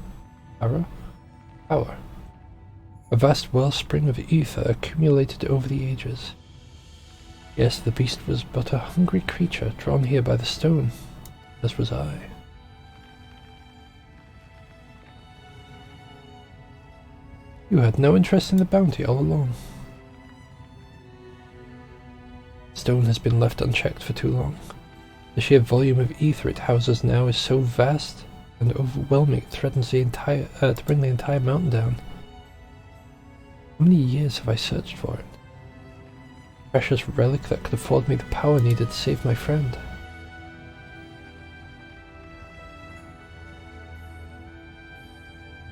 Power. A vast wellspring of ether accumulated over the ages. Yes, the beast was but a hungry creature drawn here by the stone, as was I. You had no interest in the bounty all along. Stone has been left unchecked for too long. The sheer volume of ether it houses now is so vast and overwhelming it threatens to bring the entire mountain down. How many years have I searched for it? Precious relic that could afford me the power needed to save my friend.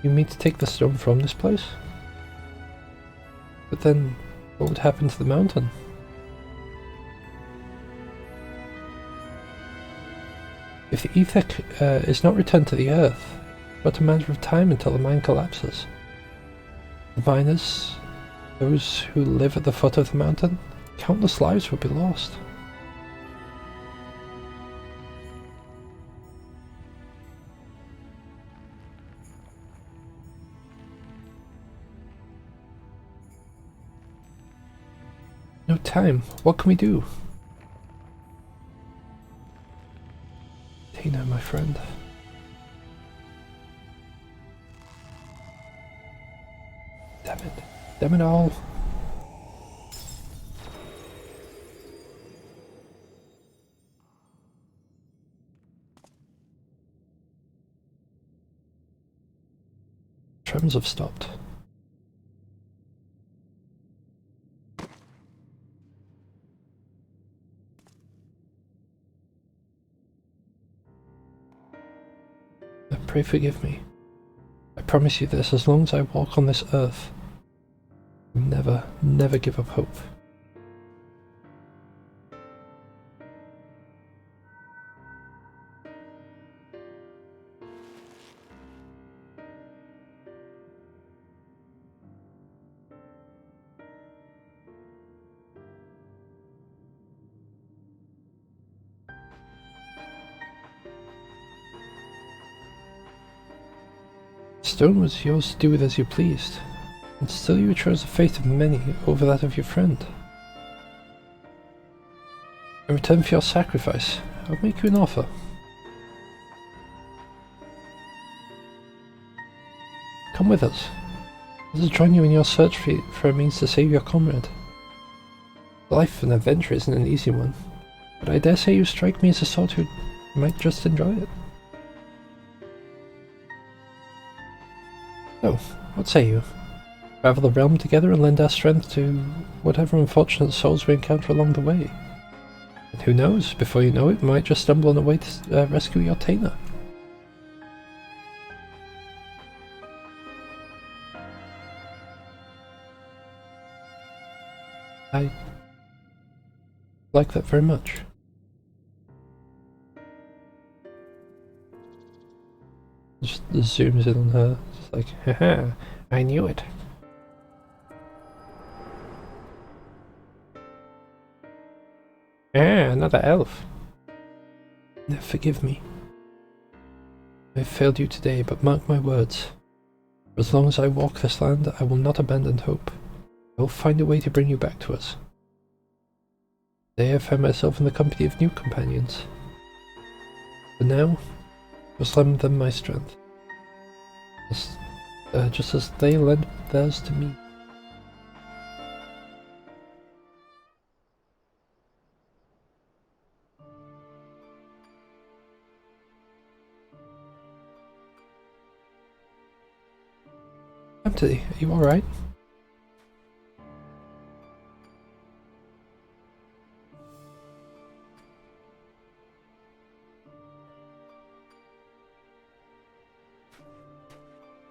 You mean to take the stone from this place? But then, what would happen to the mountain? If the ether is not returned to the earth, but a matter of time until the mine collapses. The miners, those who live at the foot of the mountain, countless lives will be lost. No time. What can we do? Tina, my friend. Damn it. Damn it all. Tremors have stopped. Pray forgive me. I promise you this, as long as I walk on this earth, never, never give up hope. Stone was yours to do with as you pleased, and still you chose the fate of many over that of your friend. In return for your sacrifice, I'll make you an offer. Come with us. Let us join you in your search for a means to save your comrade. Life and adventure isn't an easy one, but I dare say you strike me as a sort who might just enjoy it. So, what say you? Travel the realm together and lend our strength to whatever unfortunate souls we encounter along the way. And who knows, before you know it, we might just stumble on a way to rescue your Taina. I like that very much. Just zooms in on her, just like, haha, I knew it. Ah, another elf. Forgive me. I have failed you today, but mark my words. For as long as I walk this land, I will not abandon hope. I will find a way to bring you back to us. Today I find myself in the company of new companions. For now, just lend them my strength. Just as they lent theirs to me. Empty, are you alright?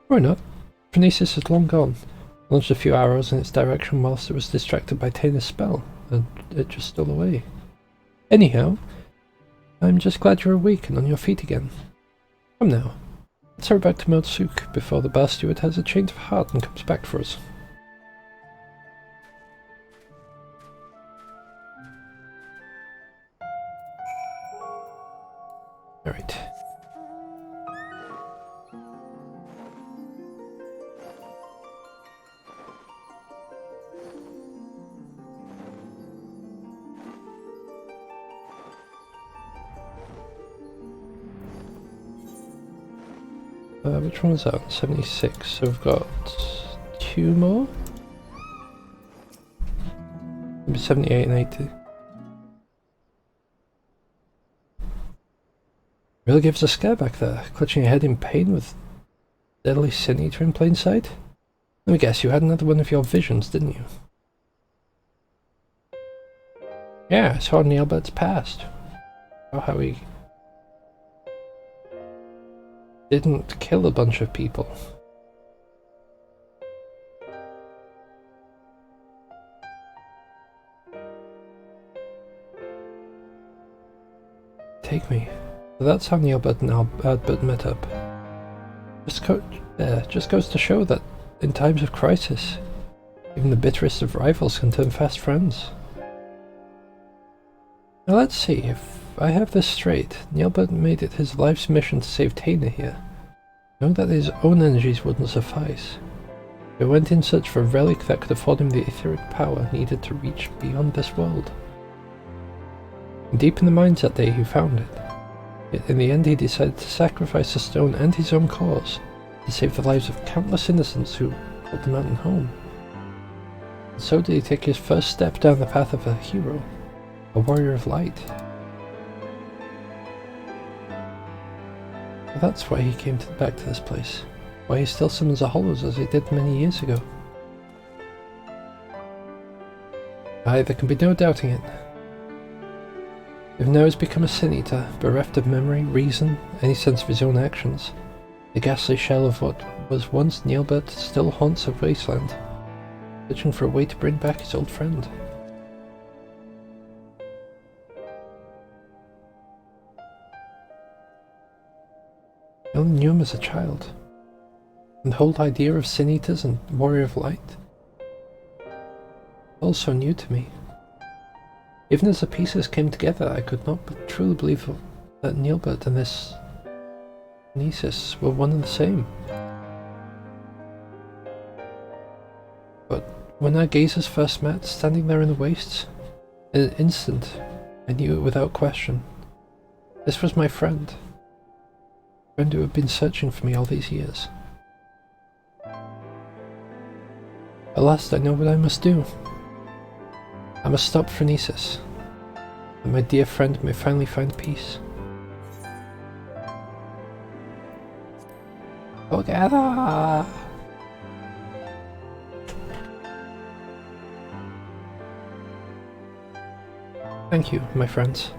Or not. Phronesis is long gone. I launched a few arrows in its direction whilst it was distracted by Taina's spell, and it just stole away. Anyhow, I'm just glad you're awake and on your feet again. Come now, let's hurry back to Mount Suk before the bar steward has a change of heart and comes back for us. Alright. Which one was that? 76. So we've got 2 more? Maybe 78 and 80. Really gives a scare back there, clutching your head in pain with deadly sin eater in plain sight. Let me guess, you had another one of your visions, didn't you? Yeah, I saw Neilbert's past. Oh, how he didn't kill a bunch of people. Take me. So that's how Neilbert and Albert met up. Just goes to show that in times of crisis, even the bitterest of rivals can turn fast friends. Now let's see, if I have this straight, Neilbert made it his life's mission to save Taina here, knowing that his own energies wouldn't suffice. He went in search for a relic that could afford him the etheric power needed to reach beyond this world. And deep in the mines that day he found it. Yet in the end he decided to sacrifice the stone and his own cause to save the lives of countless innocents who called the mountain home. And so did he take his first step down the path of a hero, a warrior of light. And that's why he came back to this place, why he still summons the hollows as he did many years ago. Aye, there can be no doubting it. If now has become a sin eater, bereft of memory, reason, any sense of his own actions, the ghastly shell of what was once Neilbert still haunts a wasteland, searching for a way to bring back his old friend. I only knew him as a child, and the whole idea of sin eaters and warrior of light, all so new to me. Even as the pieces came together, I could not but truly believe that Neilbert and this Nesis were one and the same. But when our gazes first met, standing there in the wastes, in an instant, I knew it without question. This was my friend. A friend who had been searching for me all these years. At last I know what I must do. I must stop Phronesis, and my dear friend may finally find peace. Together! Thank you, my friends.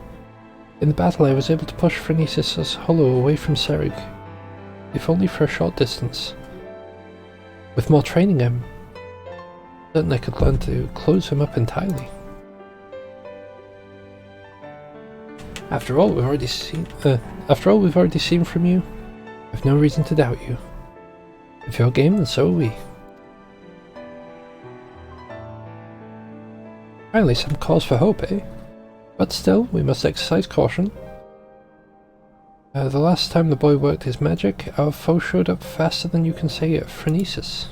In the battle I was able to push Phronesis' hollow away from Serig, if only for a short distance. With more training I'm certain I could learn to close him up entirely. After all we've already seen from you, I've no reason to doubt you. If you're game, then so are we. Finally, some cause for hope, eh? But still, we must exercise caution. The last time the boy worked his magic, our foe showed up faster than you can say at Phronesis.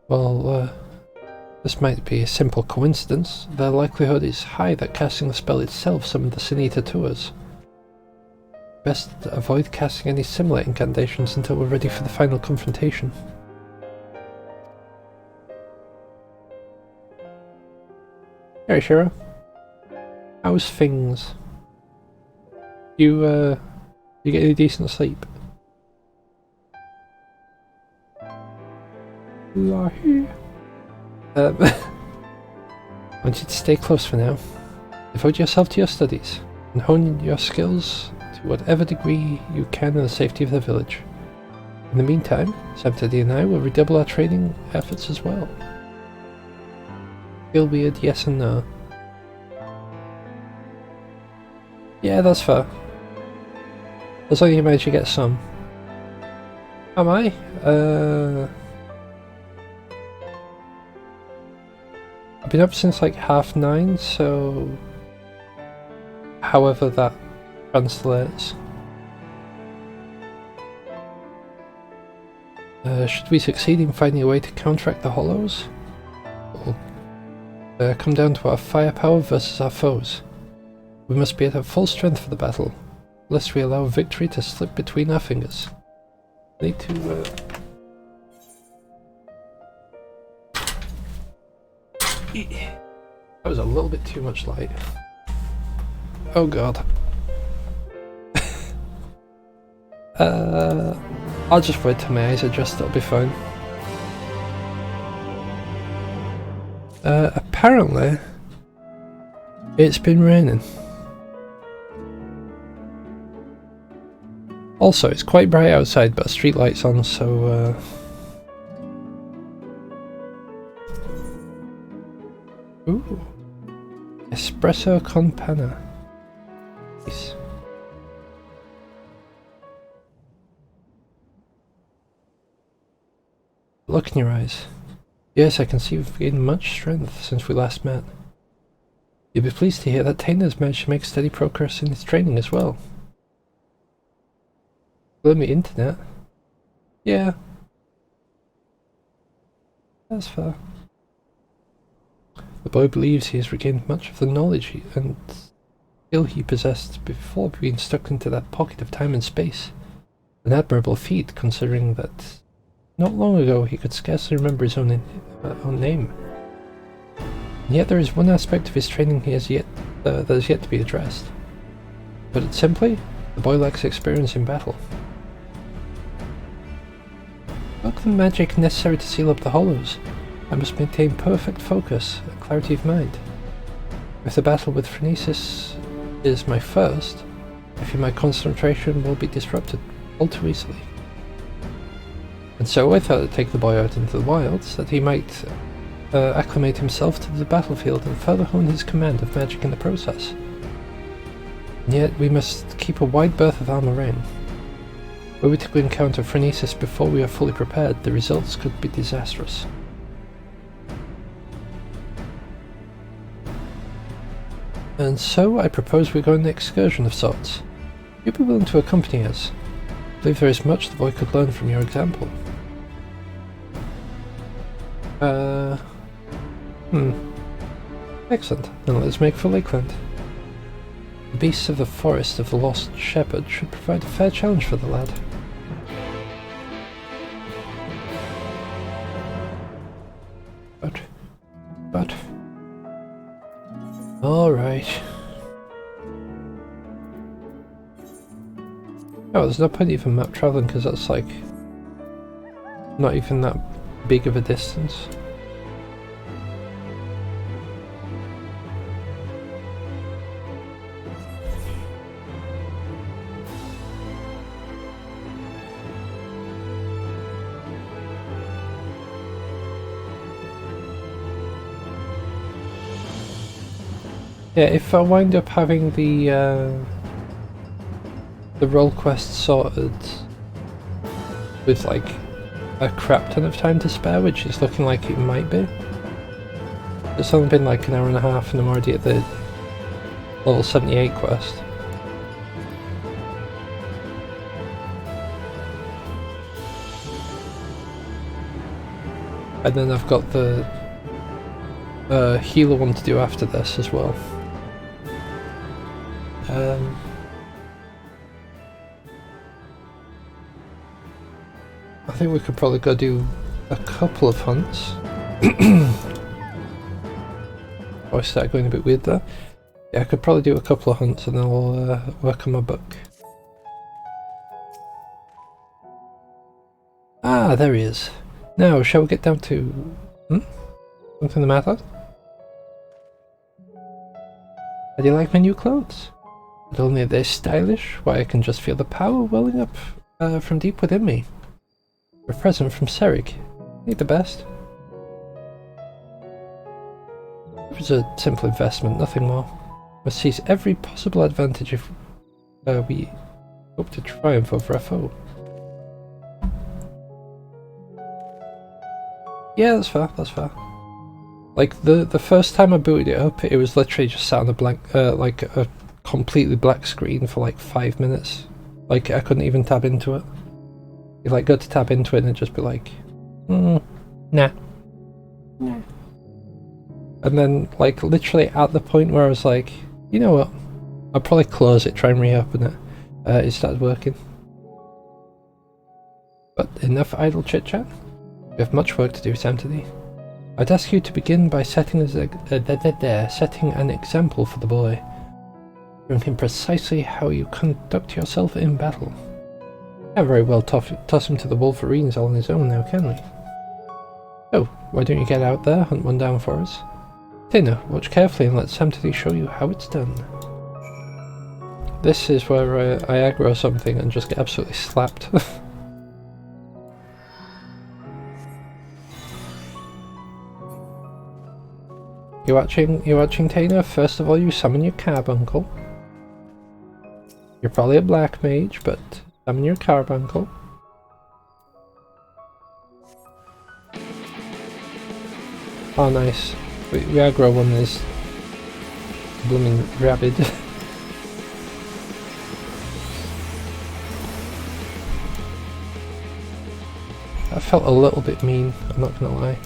Well, this might be a simple coincidence. The likelihood is high that casting the spell itself summoned the Sin Eater to us. Best avoid casting any similar incantations until we're ready for the final confrontation. Hey Shiro. How's things? You get any decent sleep? I want you to stay close for now. Devote yourself to your studies, and hone your skills to whatever degree you can in the safety of the village. In the meantime, Samtadi and I will redouble our training efforts as well. Feel weird, yes and no. Yeah, that's fair. As long as you manage to get some. Am I? I've been up since like 9:30, so however that translates. Should we succeed in finding a way to counteract the hollows? It'll come down to our firepower versus our foes. We must be at our full strength for the battle, lest we allow victory to slip between our fingers. Need to that was a little bit too much light. Oh god. I'll just wait till my eyes adjust, it'll be fine. Apparently it's been raining. Also, it's quite bright outside, but a street light's on, so ooh. Espresso con panna. Nice. Look in your eyes. Yes, I can see you've gained much strength since we last met. You'll be pleased to hear that Taina's managed to make steady progress in his training as well. Learn the internet? Yeah. That's fair. The boy believes he has regained much of the knowledge and skill he possessed before being stuck into that pocket of time and space. An admirable feat, considering that not long ago he could scarcely remember his own name. And yet there is one aspect of his training that is yet to be addressed. Put it simply, the boy lacks experience in battle. Without the magic necessary to seal up the hollows, I must maintain perfect focus and clarity of mind. If the battle with Phronesis is my first, I fear my concentration will be disrupted all too easily. And so I thought I'd take the boy out into the wilds, that he might acclimate himself to the battlefield and further hone his command of magic in the process. And yet we must keep a wide berth of armor in. Were we to encounter Phronesis before we are fully prepared, the results could be disastrous. And so I propose we go on an excursion of sorts. You'd be willing to accompany us. I believe there is much the boy could learn from your example. Excellent. Then let's make for Lakeland. The beasts of the forest of the Lost Shepherd should provide a fair challenge for the lad. But... Alright. Oh, there's no point even map traveling because that's like not even that big of a distance. Yeah, if I wind up having the role quest sorted with like a crap ton of time to spare, which is looking like it might be. It's only been like an hour and a half and I'm already at the level 78 quest. And then I've got the healer one to do after this as well. I think we could probably go do a couple of hunts. Oh, I started going a bit weird there. Yeah, I could probably do a couple of hunts and then I'll work on my book. Ah, there he is. Now, shall we get down to... Something the matter? How do you like my new clothes? Not only are they stylish, why I can just feel the power welling up from deep within me. A present from Serig. Ain't the best. It was a simple investment, nothing more. Must seize every possible advantage if we hope to triumph over our foe. Yeah, that's fair, that's fair. Like, the first time I booted it up, it was literally just sat on a blank, like a completely black screen for like 5 minutes. Like, I couldn't even tab into it. You like go to tab into it and it'd just be like, nah. Nah. And then, like, literally at the point where I was like, you know what? I'll probably close it, try and reopen it. It started working. But enough idle chit-chat. We have much work to do, Santony. I'd ask you to begin by setting an example for the boy, showing him precisely how you conduct yourself in battle. Can't very well toss him to the Wolverines all on his own now, can we? Oh, why don't you get out there, hunt one down for us? Tina, watch carefully and let Santony show you how it's done. This is where I aggro something and just get absolutely slapped. You watching Tina? First of all, you summon your carbuncle. You're probably a black mage, but summon your carbuncle. Oh, nice. We aggro one is blooming rabid. That felt a little bit mean, I'm not gonna lie.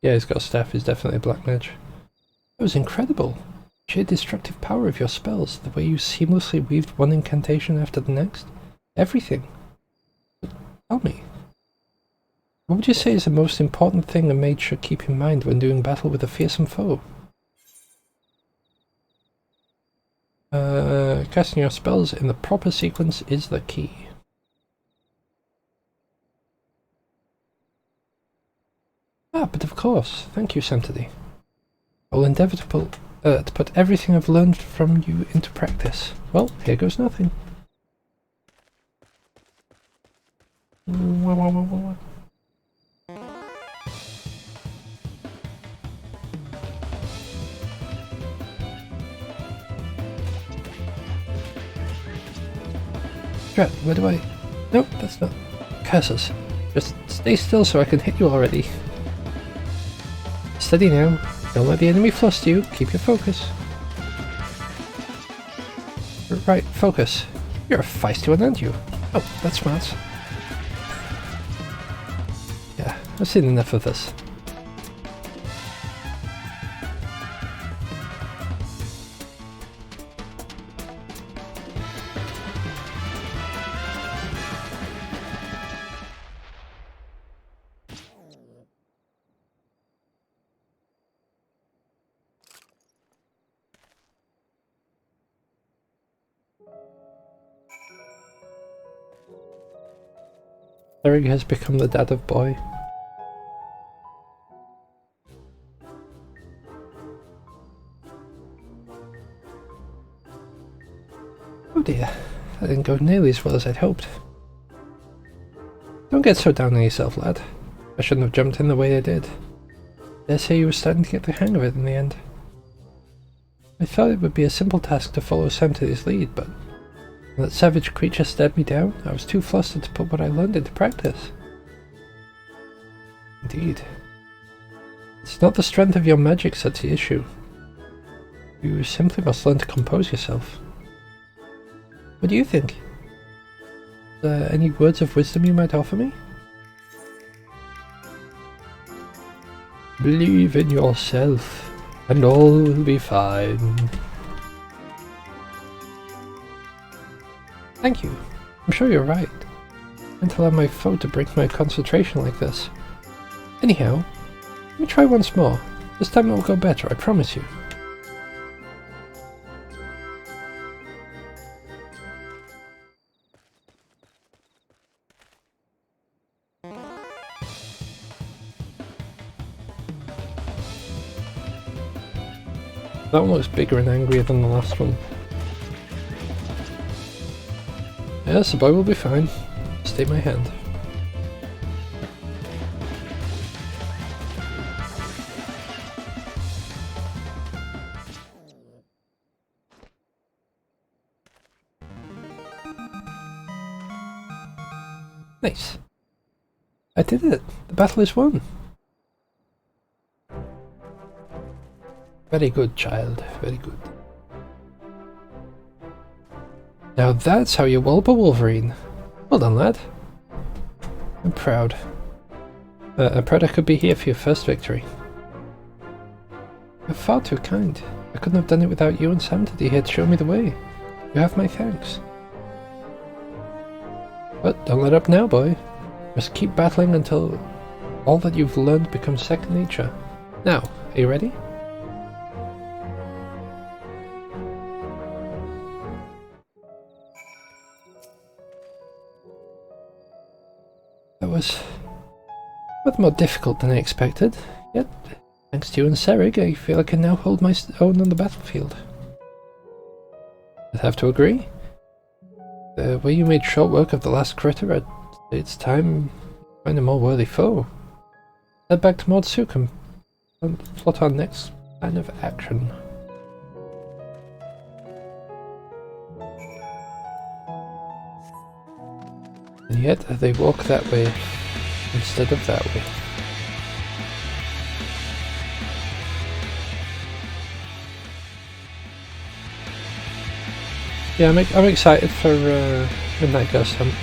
Yeah, he's got a staff, he's definitely a black mage. That was incredible. Sheer destructive power of your spells, the way you seamlessly weaved one incantation after the next. Everything. But tell me, what would you say is the most important thing a mage should keep in mind when doing battle with a fearsome foe? Casting your spells in the proper sequence is the key. Ah, but of course. Thank you, Santony. I will endeavour to put everything I've learned from you into practice. Well, here goes nothing. Drat, where do I... Nope, that's not... Curses. Just stay still so I can hit you already. Steady now. Don't let the enemy fluster you. Keep your focus. Right, focus. You're a feisty one, aren't you? Oh, that's smart. Yeah, I've seen enough of this. Eric has become the dad of boy. Oh dear, that didn't go nearly as well as I'd hoped. Don't get so down on yourself, lad. I shouldn't have jumped in the way I did. Dare say you were starting to get the hang of it in the end. I thought it would be a simple task to follow Santony's lead, but when that savage creature stared me down, I was too flustered to put what I learned into practice. Indeed. It's not the strength of your magic that's the issue. You simply must learn to compose yourself. What do you think? Any words of wisdom you might offer me? Believe in yourself, and all will be fine. Thank you. I'm sure you're right. I can't allow my foe to break my concentration like this. Anyhow, let me try once more. This time it will go better, I promise you. That one looks bigger and angrier than the last one. Yes, the boy will be fine. Stay my hand. Nice. I did it! The battle is won! Very good, child. Very good. Now that's how you wallop a Wolverine. Well done, lad. I'm proud. I'm proud I could be here for your first victory. You're far too kind. I couldn't have done it without you and Sam today here to show me the way. You have my thanks. But don't let up now, boy. You must keep battling until all that you've learned becomes second nature. Now, are you ready? That was rather more difficult than I expected, yet thanks to you and Serig, I feel I can now hold my own on the battlefield. I'd have to agree. The way you made short work of the last critter, I'd say it's time to find a more worthy foe. Head back to Mordsuk and plot our next plan of action. And yet they walk that way instead of that way. Yeah, I'm excited for Midnight Ghost Hunt.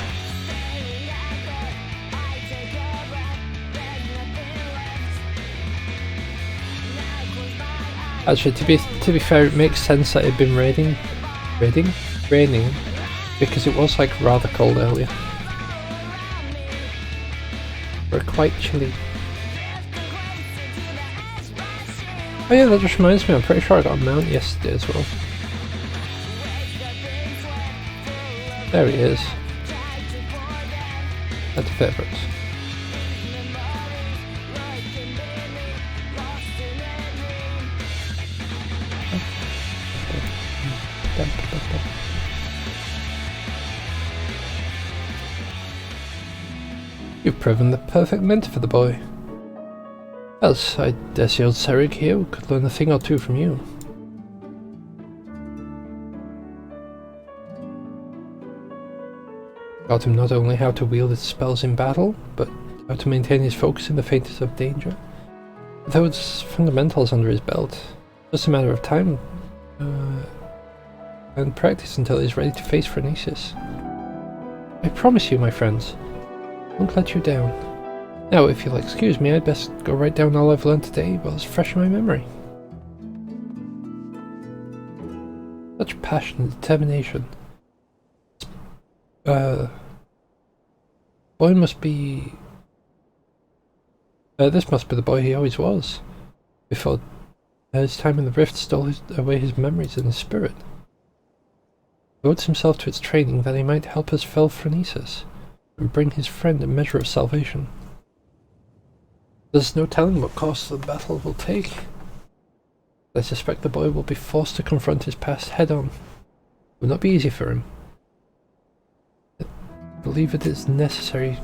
Actually, to be fair, it makes sense that it'd been raining, because it was like rather cold earlier. We're quite chilly. Oh yeah, that just reminds me, I'm pretty sure I got a mount yesterday as well. There he is. That's favourites. You've proven the perfect mentor for the boy. Else, I dare say old Serig here could learn a thing or two from you. Taught him not only how to wield his spells in battle, but how to maintain his focus in the faintest of danger. With those fundamentals under his belt, just a matter of time and practice until he's ready to face Phronesis. I promise you, my friends, I won't let you down. Now, if you'll excuse me, I'd best go write down all I've learned today while it's fresh in my memory. Such passion and determination. Boy must be... this must be the boy he always was, before his time in the Rift stole away his memories and his spirit. He devotes himself to its training that he might help us fell Phronesis, and bring his friend a measure of salvation. There's no telling what course the battle will take. I suspect the boy will be forced to confront his past head-on. It will not be easy for him. I believe it is necessary.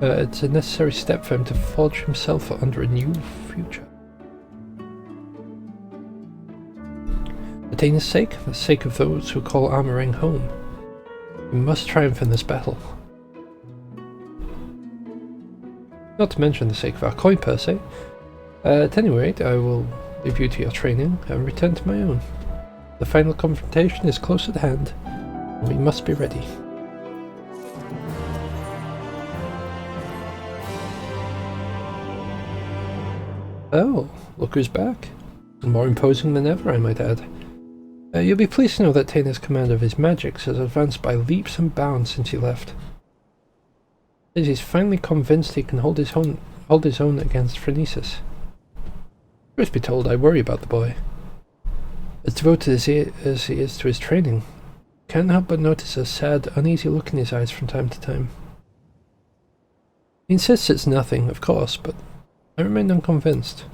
It's a necessary step for him to forge himself under a new future. For Dana's sake, the sake of those who call Armorang home, we must triumph in this battle. Not to mention the sake of our coin per se. At any rate, I will leave you to your training and return to my own. The final confrontation is close at hand, and we must be ready. Oh, look who's back. More imposing than ever, I might add. You'll be pleased to know that Taina's command of his magics has advanced by leaps and bounds since he left. He's finally convinced he can hold his own against Phronesis. Truth be told, I worry about the boy. As devoted as he is to his training, I can't help but notice a sad, uneasy look in his eyes from time to time. He insists it's nothing, of course, but I remain unconvinced.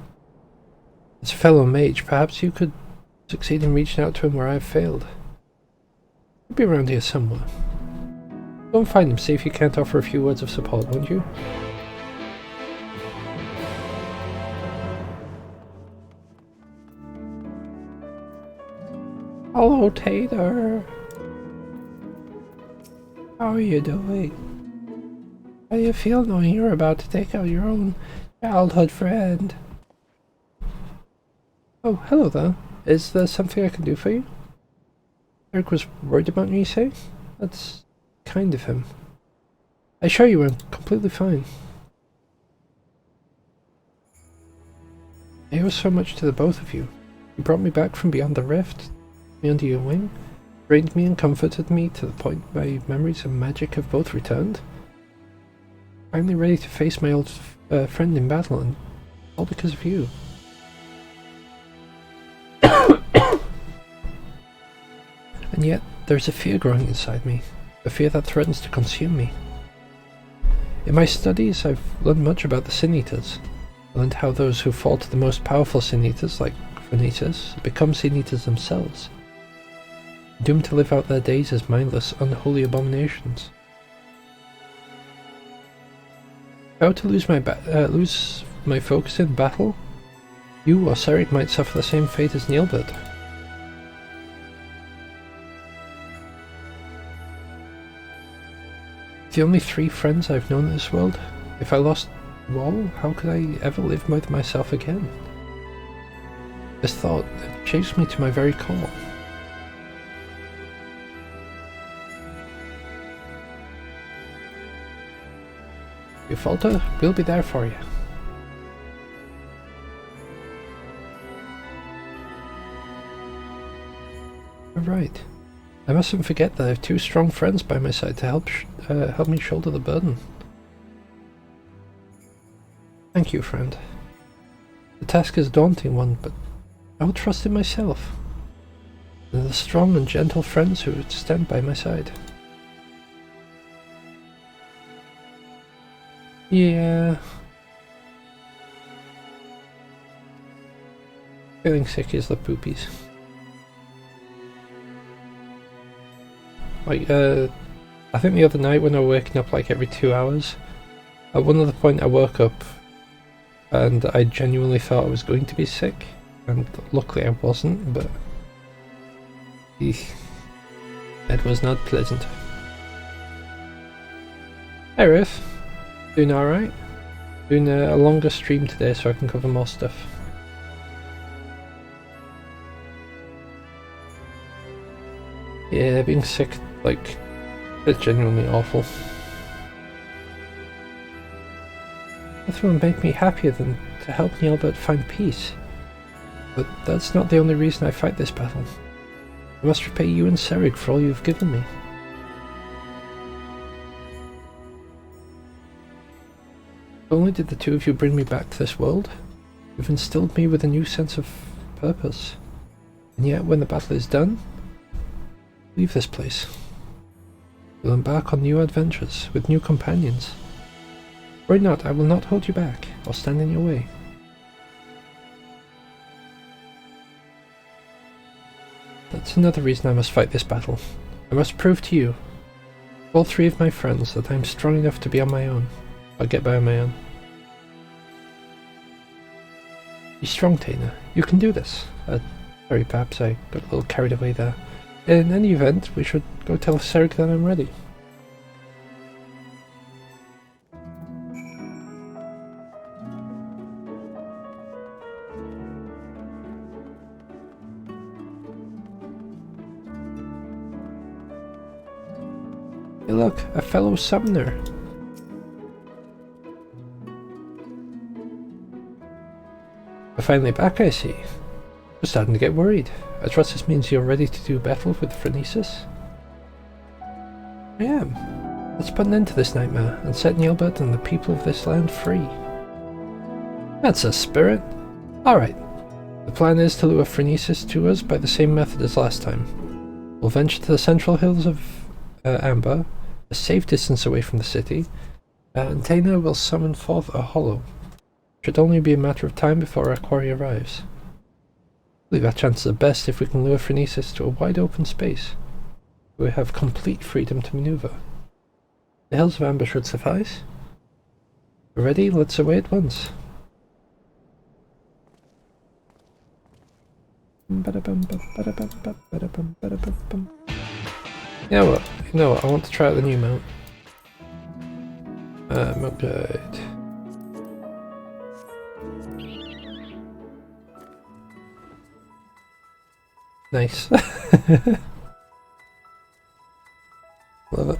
As a fellow mage, perhaps you could succeed in reaching out to him where I've failed. He'll be around here somewhere. Go and find him, see if you can't offer a few words of support, won't you? Hello, Tater. How are you doing? How do you feel knowing you're about to take out your own childhood friend? Oh, hello there. Is there something I can do for you? Eric was worried about me, you say? That's kind of him. I assure you I'm completely fine. I owe so much to the both of you. You brought me back from beyond the rift, me under your wing, trained me and comforted me to the point my memories and magic have both returned. Finally ready to face my old friend in battle, and all because of you. And yet, there's a fear growing inside me, a fear that threatens to consume me. In my studies, I've learned much about the Sin Eaters. I learned how those who fall to the most powerful Sin Eaters, like Phronesis, become Sin Eaters themselves, doomed to live out their days as mindless, unholy abominations. If I were to lose my focus in battle, you or Serik might suffer the same fate as Neilbert. The only 3 friends I've known in this world. If I lost you all, how could I ever live with myself again? This thought chased me to my very core. If you falter, we'll be there for you. You're right. I mustn't forget that I have 2 strong friends by my side to help me shoulder the burden. Thank you, friend. The task is a daunting one, but I will trust in myself and the strong and gentle friends who would stand by my side. Yeah. Feeling sick is the poopies. Like, I think the other night when I was waking up like every 2 hours, at one other point I woke up and I genuinely thought I was going to be sick, and luckily I wasn't, but it was not pleasant. Hey Ruth, doing alright? Doing a longer stream today so I can cover more stuff. Yeah, being sick, like, it's genuinely awful. Nothing would make me happier than to help Neilbert find peace. But that's not the only reason I fight this battle. I must repay you and Serik for all you've given me. Not only did the 2 of you bring me back to this world, you've instilled me with a new sense of purpose. And yet, when the battle is done, leave this place. We'll embark on new adventures with new companions. Worry not, I will not hold you back or stand in your way. That's another reason I must fight this battle. I must prove to you, all 3 of my friends, that I'm strong enough to be on my own. I'll get by on my own. Be strong, Taina. You can do this. Sorry, perhaps I got a little carried away there. In any event, we should go tell Serik that I'm ready. Hey look, a fellow summoner. We're finally back, I see. We're starting to get worried. I trust this means you're ready to do battle with Phronesis? I am. Let's put an end to this nightmare and set Neilbert and the people of this land free. That's a spirit. Alright. The plan is to lure Phronesis to us by the same method as last time. We'll venture to the central hills of Amber, a safe distance away from the city, and Taina will summon forth a hollow. It should only be a matter of time before our quarry arrives. I believe our chances are best if we can lure Phronesis to a wide open space, where we have complete freedom to maneuver. The hills of Amber should suffice. We're ready, let's away at once. You know what, I want to try out the new mount. Upgrade. Nice. Love it.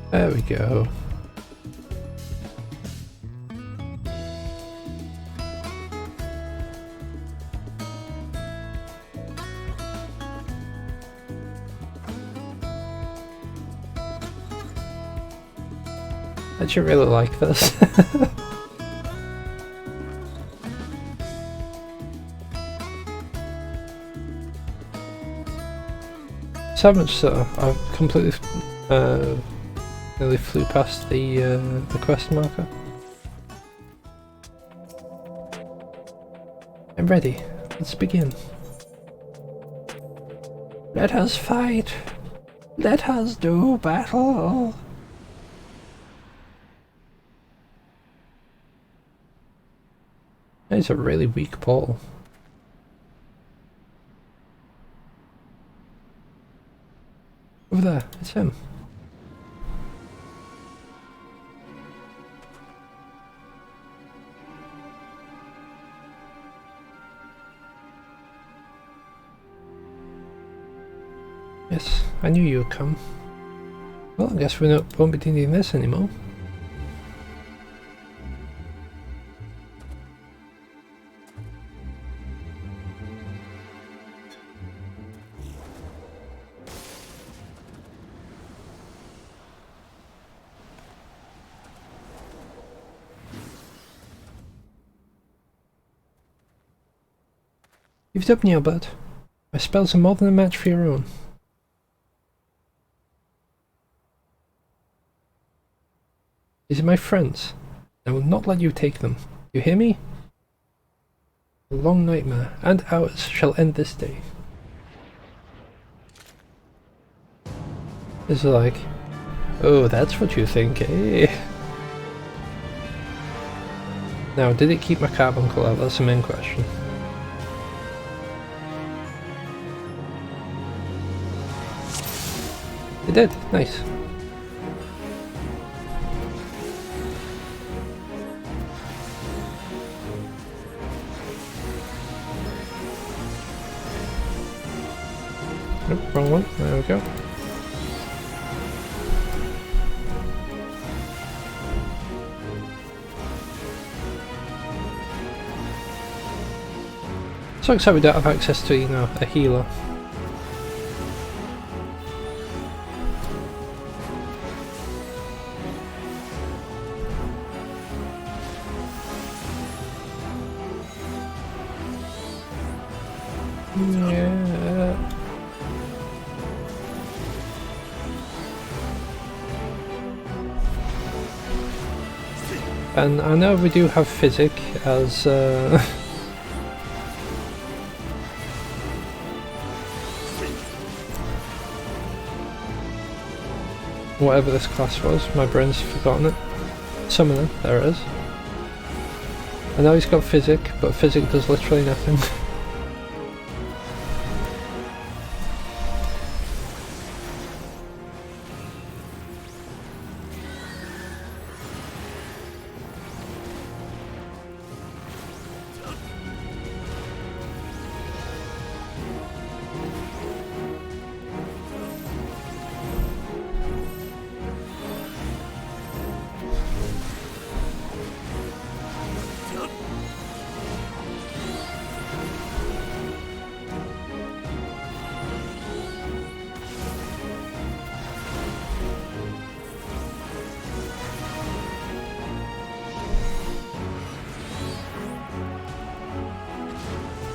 There we go. I actually really like this. So much so, I've completely nearly flew past the quest marker. I'm ready. Let's begin. Let us fight. Let us do battle. That is a really weak portal. Over there, it's him. Yes, I knew you would come. Well, I guess we won't be needing this anymore. You've dubbed me, Albert. My spells are more than a match for your own. These are my friends. I will not let you take them. You hear me? A long nightmare, and ours, shall end this day. It's like, oh, that's what you think, eh? Now, did it keep my carbuncle out? That's the main question. It did, nice. Nope, wrong one. There we go. So excited we don't have access to, you know, a healer. Yeah. And I know we do have physic as whatever this class was, my brain's forgotten it. Summoner, there it is. I know he's got physic, but physic does literally nothing.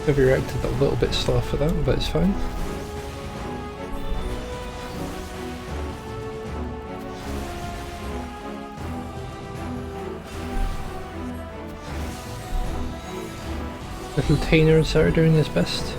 I've reacted a little bit slow for that, but it's fine. Little Tainer are doing his best.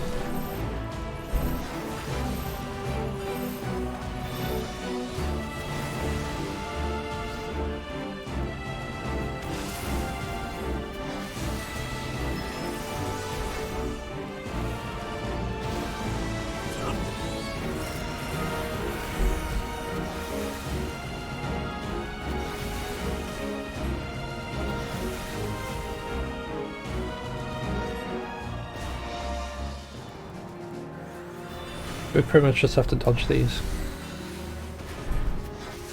we pretty much just have to dodge these.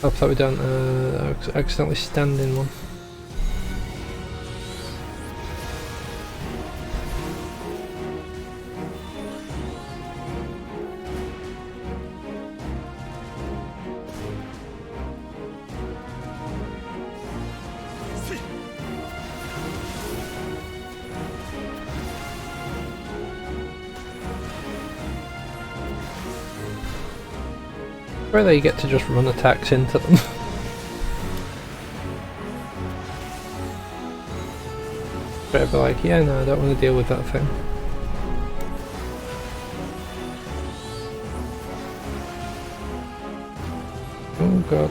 Hope that we don't accidentally stand in one. Where you get to just run attacks into them. But I'd be like, yeah, no, I don't want to deal with that thing. Oh god.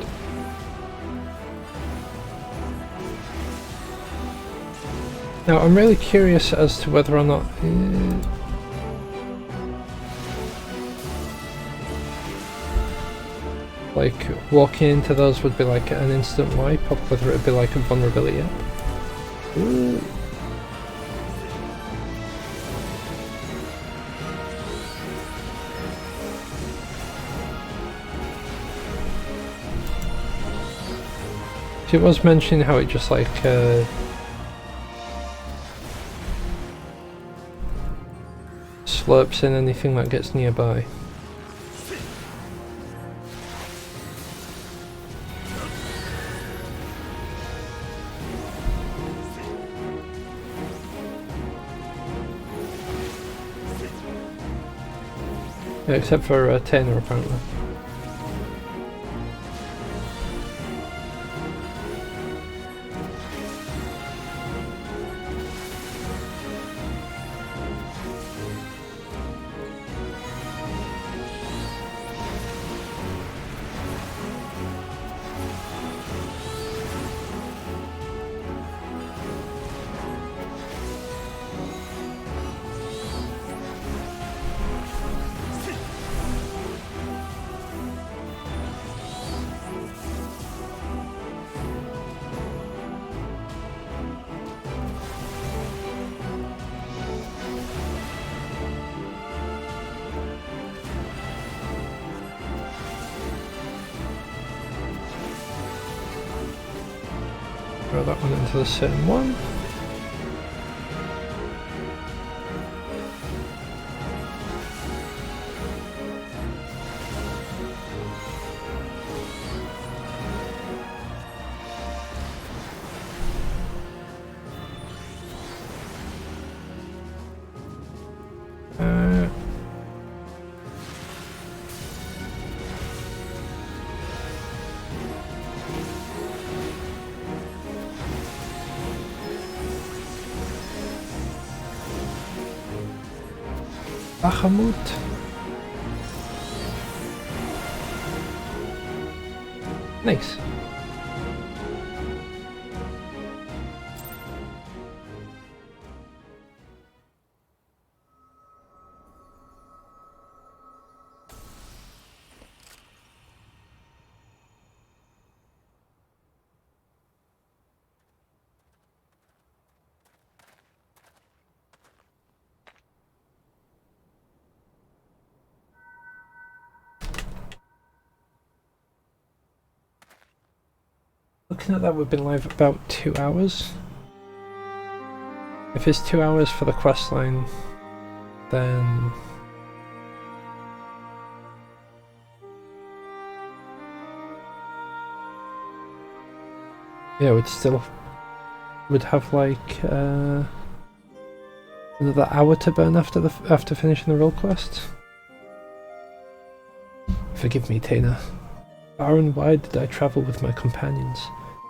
Now I'm really curious as to whether or not... like, walking into those would be like an instant wipe, or whether it would be like a vulnerability up. Ooh. It was mentioning how it just like slurps in anything that gets nearby. Yeah, except for Tainer apparently. Throw that one into the same one. Bahamut. Nice. Looking at that, we've been live about 2 hours. If it's 2 hours for the quest line, then yeah, would have like another hour to burn after finishing the role quest. Forgive me, Tainer. Far and wide did I travel with my companions,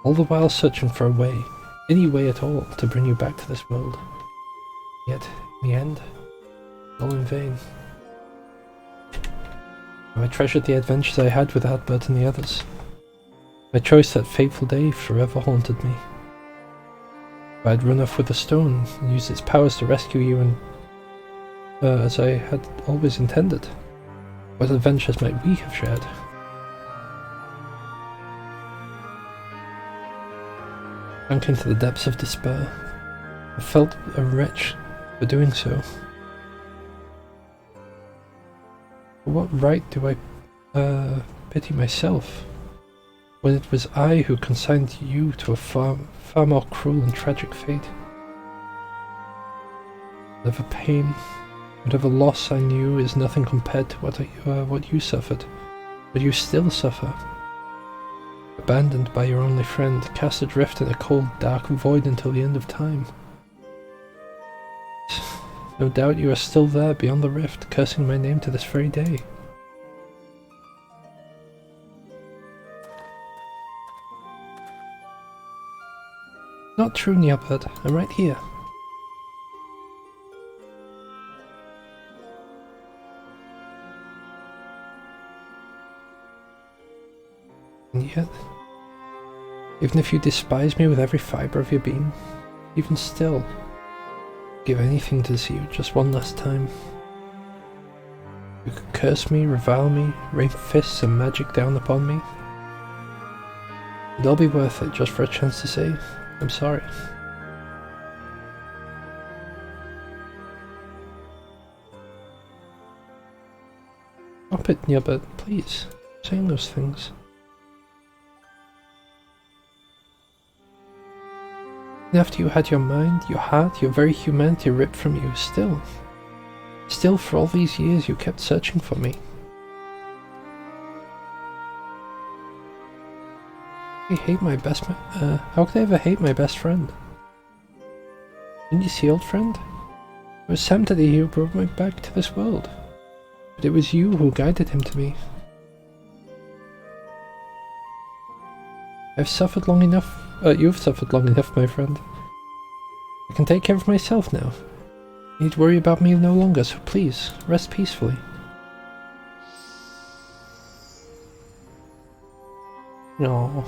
all the while searching for a way, any way at all, to bring you back to this world. Yet, in the end, all in vain. I treasured the adventures I had with Albert and the others. My choice that fateful day forever haunted me. If I had run off with the stone and used its powers to rescue you and as I had always intended, what adventures might we have shared? Sunk into the depths of despair. I felt a wretch for doing so. What right do I pity myself when it was I who consigned you to a far more cruel and tragic fate? Whatever pain, whatever loss I knew is nothing compared to what you suffered, but you still suffer. Abandoned by your only friend, cast adrift in a cold, dark void until the end of time. No doubt you are still there beyond the rift, cursing my name to this very day. Not true, Neopard. I'm right here. And yet, even if you despise me with every fibre of your being, even still, I'd give anything to see you just one last time. You could curse me, revile me, rain fists and magic down upon me. It'd all be worth it just for a chance to say, I'm sorry. Stop it, Neopard, please. Saying those things. And after you had your mind, your heart, your very humanity ripped from you, still for all these years you kept searching for me. How could I ever hate my best friend? Didn't you see, old friend? It was Sam Teddy who brought me back to this world. But it was you who guided him to me. I've suffered long enough. You've suffered long enough, my friend. I can take care of myself now. You need worry about me no longer, so please, rest peacefully. No.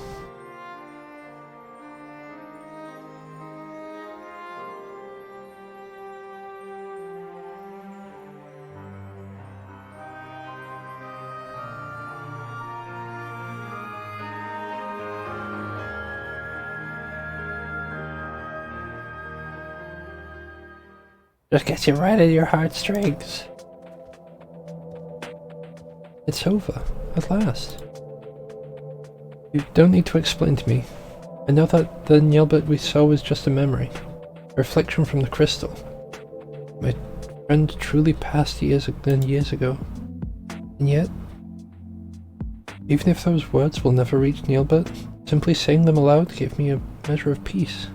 Just gets you right at your heartstrings. It's over, at last. You don't need to explain to me. I know that the Nilbert we saw was just a memory, a reflection from the crystal. My friend truly passed years ago. And yet, even if those words will never reach Nilbert, simply saying them aloud gave me a measure of peace.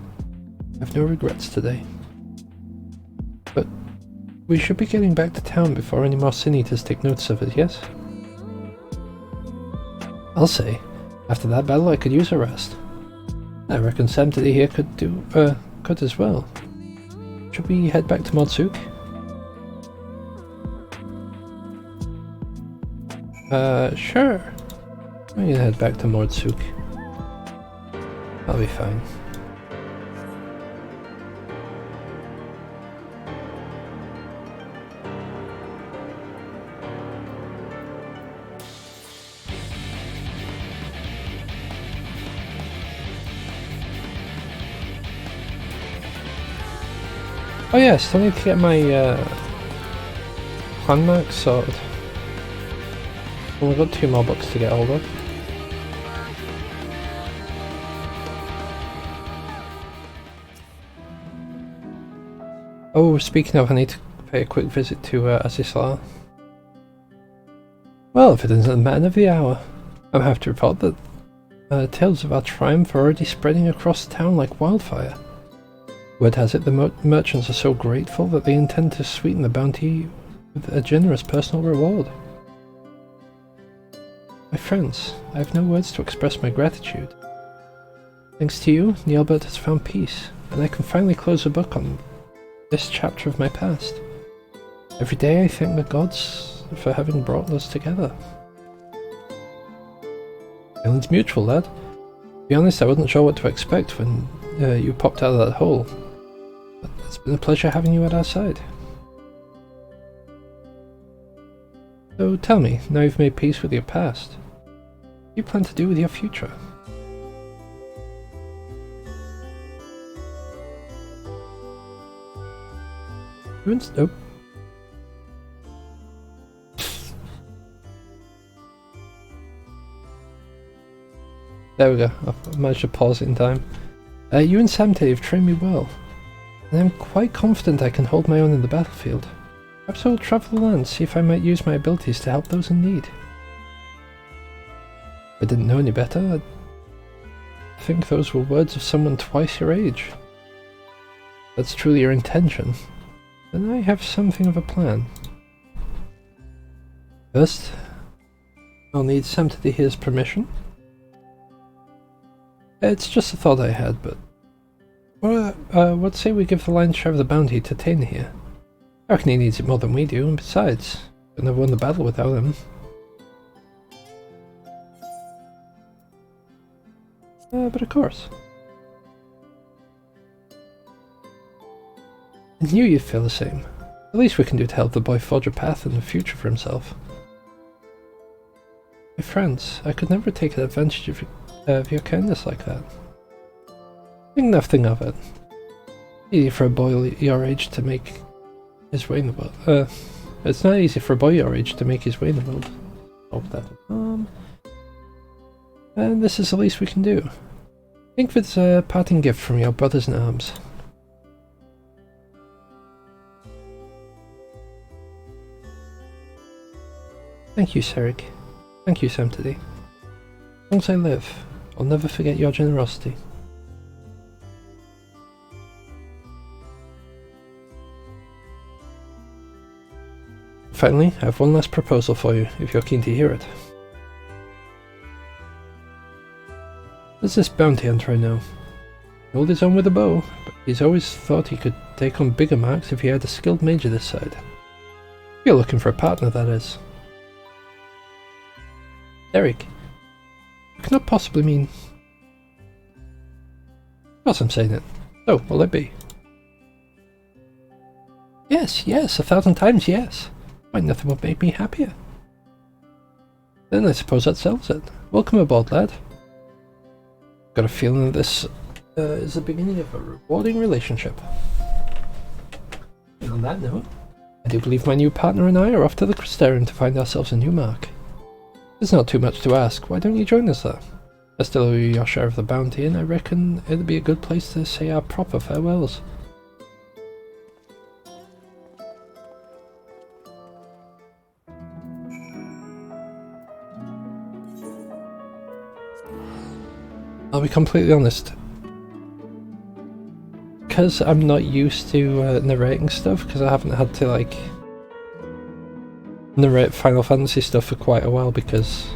I have no regrets today. But we should be getting back to town before any more Sin Eaters take notice of it, yes? I'll say, after that battle I could use a rest. I reckon Sam Teddy here could as well. Should we head back to Modsuk? Sure. I'm gonna head back to Modsuk. I'll be fine. Oh yeah, I still need to get my landmark sorted. Only got 2 more books to get hold of. Oh, speaking of, I need to pay a quick visit to Azisla. Well, if it isn't the man of the hour, I have to report that tales of our triumph are already spreading across town like wildfire. Word has it the merchants are so grateful that they intend to sweeten the bounty with a generous personal reward. My friends, I have no words to express my gratitude. Thanks to you, Neilbert has found peace, and I can finally close the book on this chapter of my past. Every day I thank the gods for having brought us together. Feeling's mutual, lad. To be honest, I wasn't sure what to expect when you popped out of that hole. But it's been a pleasure having you at our side. So tell me, now you've made peace with your past, what do you plan to do with your future? Nope. There we go, I managed to pause it in time. You and Samte have trained me well, and I'm quite confident I can hold my own in the battlefield. Perhaps I will travel the land, see if I might use my abilities to help those in need. I didn't know any better. I think those were words of someone twice your age. If that's truly your intention, then I have something of a plan. First, I'll need Samte to hear's permission. It's just a thought I had, but... what say we give the lion's share of the bounty to Tane here? I reckon he needs it more than we do, and besides, we've never won the battle without him. But of course. I knew you'd feel the same. The least we can do to help the boy forge a path in the future for himself. My friends, I could never take advantage of your kindness like that. Think nothing of it. Easy for a boy your age to make his way in the world. It's not easy for a boy your age to make his way in the world. Hope that. And this is the least we can do. Think of it as a parting gift from your brothers in arms. Thank you, Serik. Thank you, Samtidi. As long as I live, I'll never forget your generosity. Finally, I have one last proposal for you, if you're keen to hear it. There's this bounty hunter I know. He holds his own with a bow, but he's always thought he could take on bigger marks if he had a skilled mage this side. If you're looking for a partner, that is. Eric, I cannot possibly mean... Of course I'm saying it. So, will it be? Yes, 1,000 times yes. Why, nothing would make me happier. Then I suppose that settles it. Welcome aboard, lad. Got a feeling that this is the beginning of a rewarding relationship. And on that note, I do believe my new partner and I are off to the Crystarium to find ourselves a new mark. It's not too much to ask, why don't you join us there? I still owe you your share of the bounty, and I reckon it'd be a good place to say our proper farewells. I'll be completely honest. Because I'm not used to narrating stuff, because I haven't had to like narrate Final Fantasy stuff for quite a while because,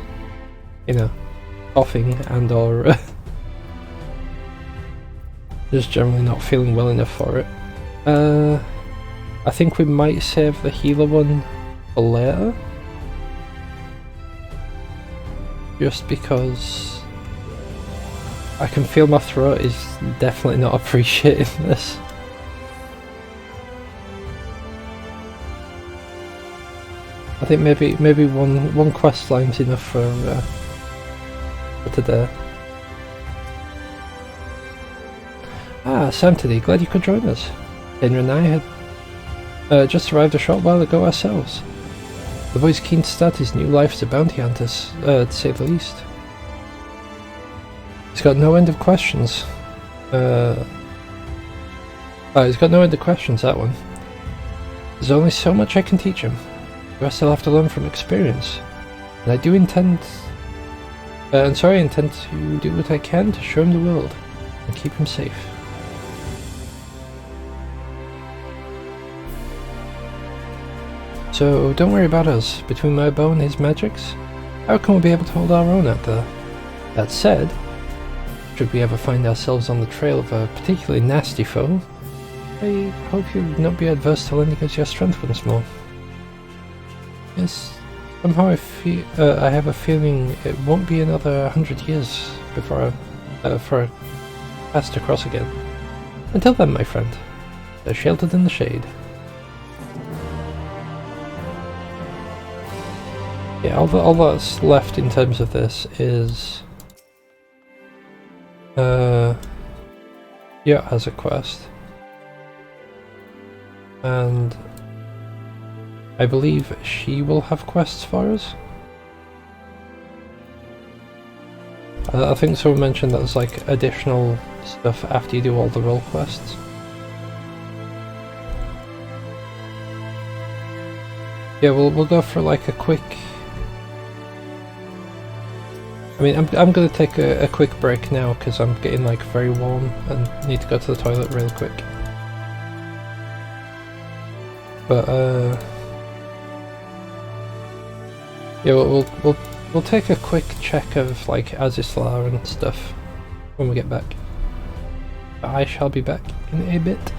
you know, coughing and or just generally not feeling well enough for it. I think we might save the healer one for later. Just because I can feel my throat is definitely not appreciating this. I think maybe one quest line's enough for today. Ah, Samtidi, glad you could join us. Dana and I had just arrived a short while ago ourselves. The boy's keen to start his new life as a bounty hunter, to say the least. He's got no end of questions. He's got no end of questions, that one. There's only so much I can teach him. The rest I'll have to learn from experience. And I do intend... I intend to do what I can to show him the world and keep him safe. So don't worry about us. Between my bow and his magics, how can we be able to hold our own out there? That said, should we ever find ourselves on the trail of a particularly nasty foe, I hope you'll not be adverse to lending us your strength once more. Yes, somehow I have a feeling it won't be another 100 years before I pass across again. Until then, my friend, they're sheltered in the shade. Yeah, all that's left in terms of this is yeah, has a quest, and I believe she will have quests for us. I think someone mentioned that there's like additional stuff after you do all the role quests. Yeah, we'll go for like a quick... I mean, I'm gonna take a quick break now because I'm getting like very warm and need to go to the toilet real quick. But yeah, we'll take a quick check of like Azisla and stuff when we get back. I shall be back in a bit.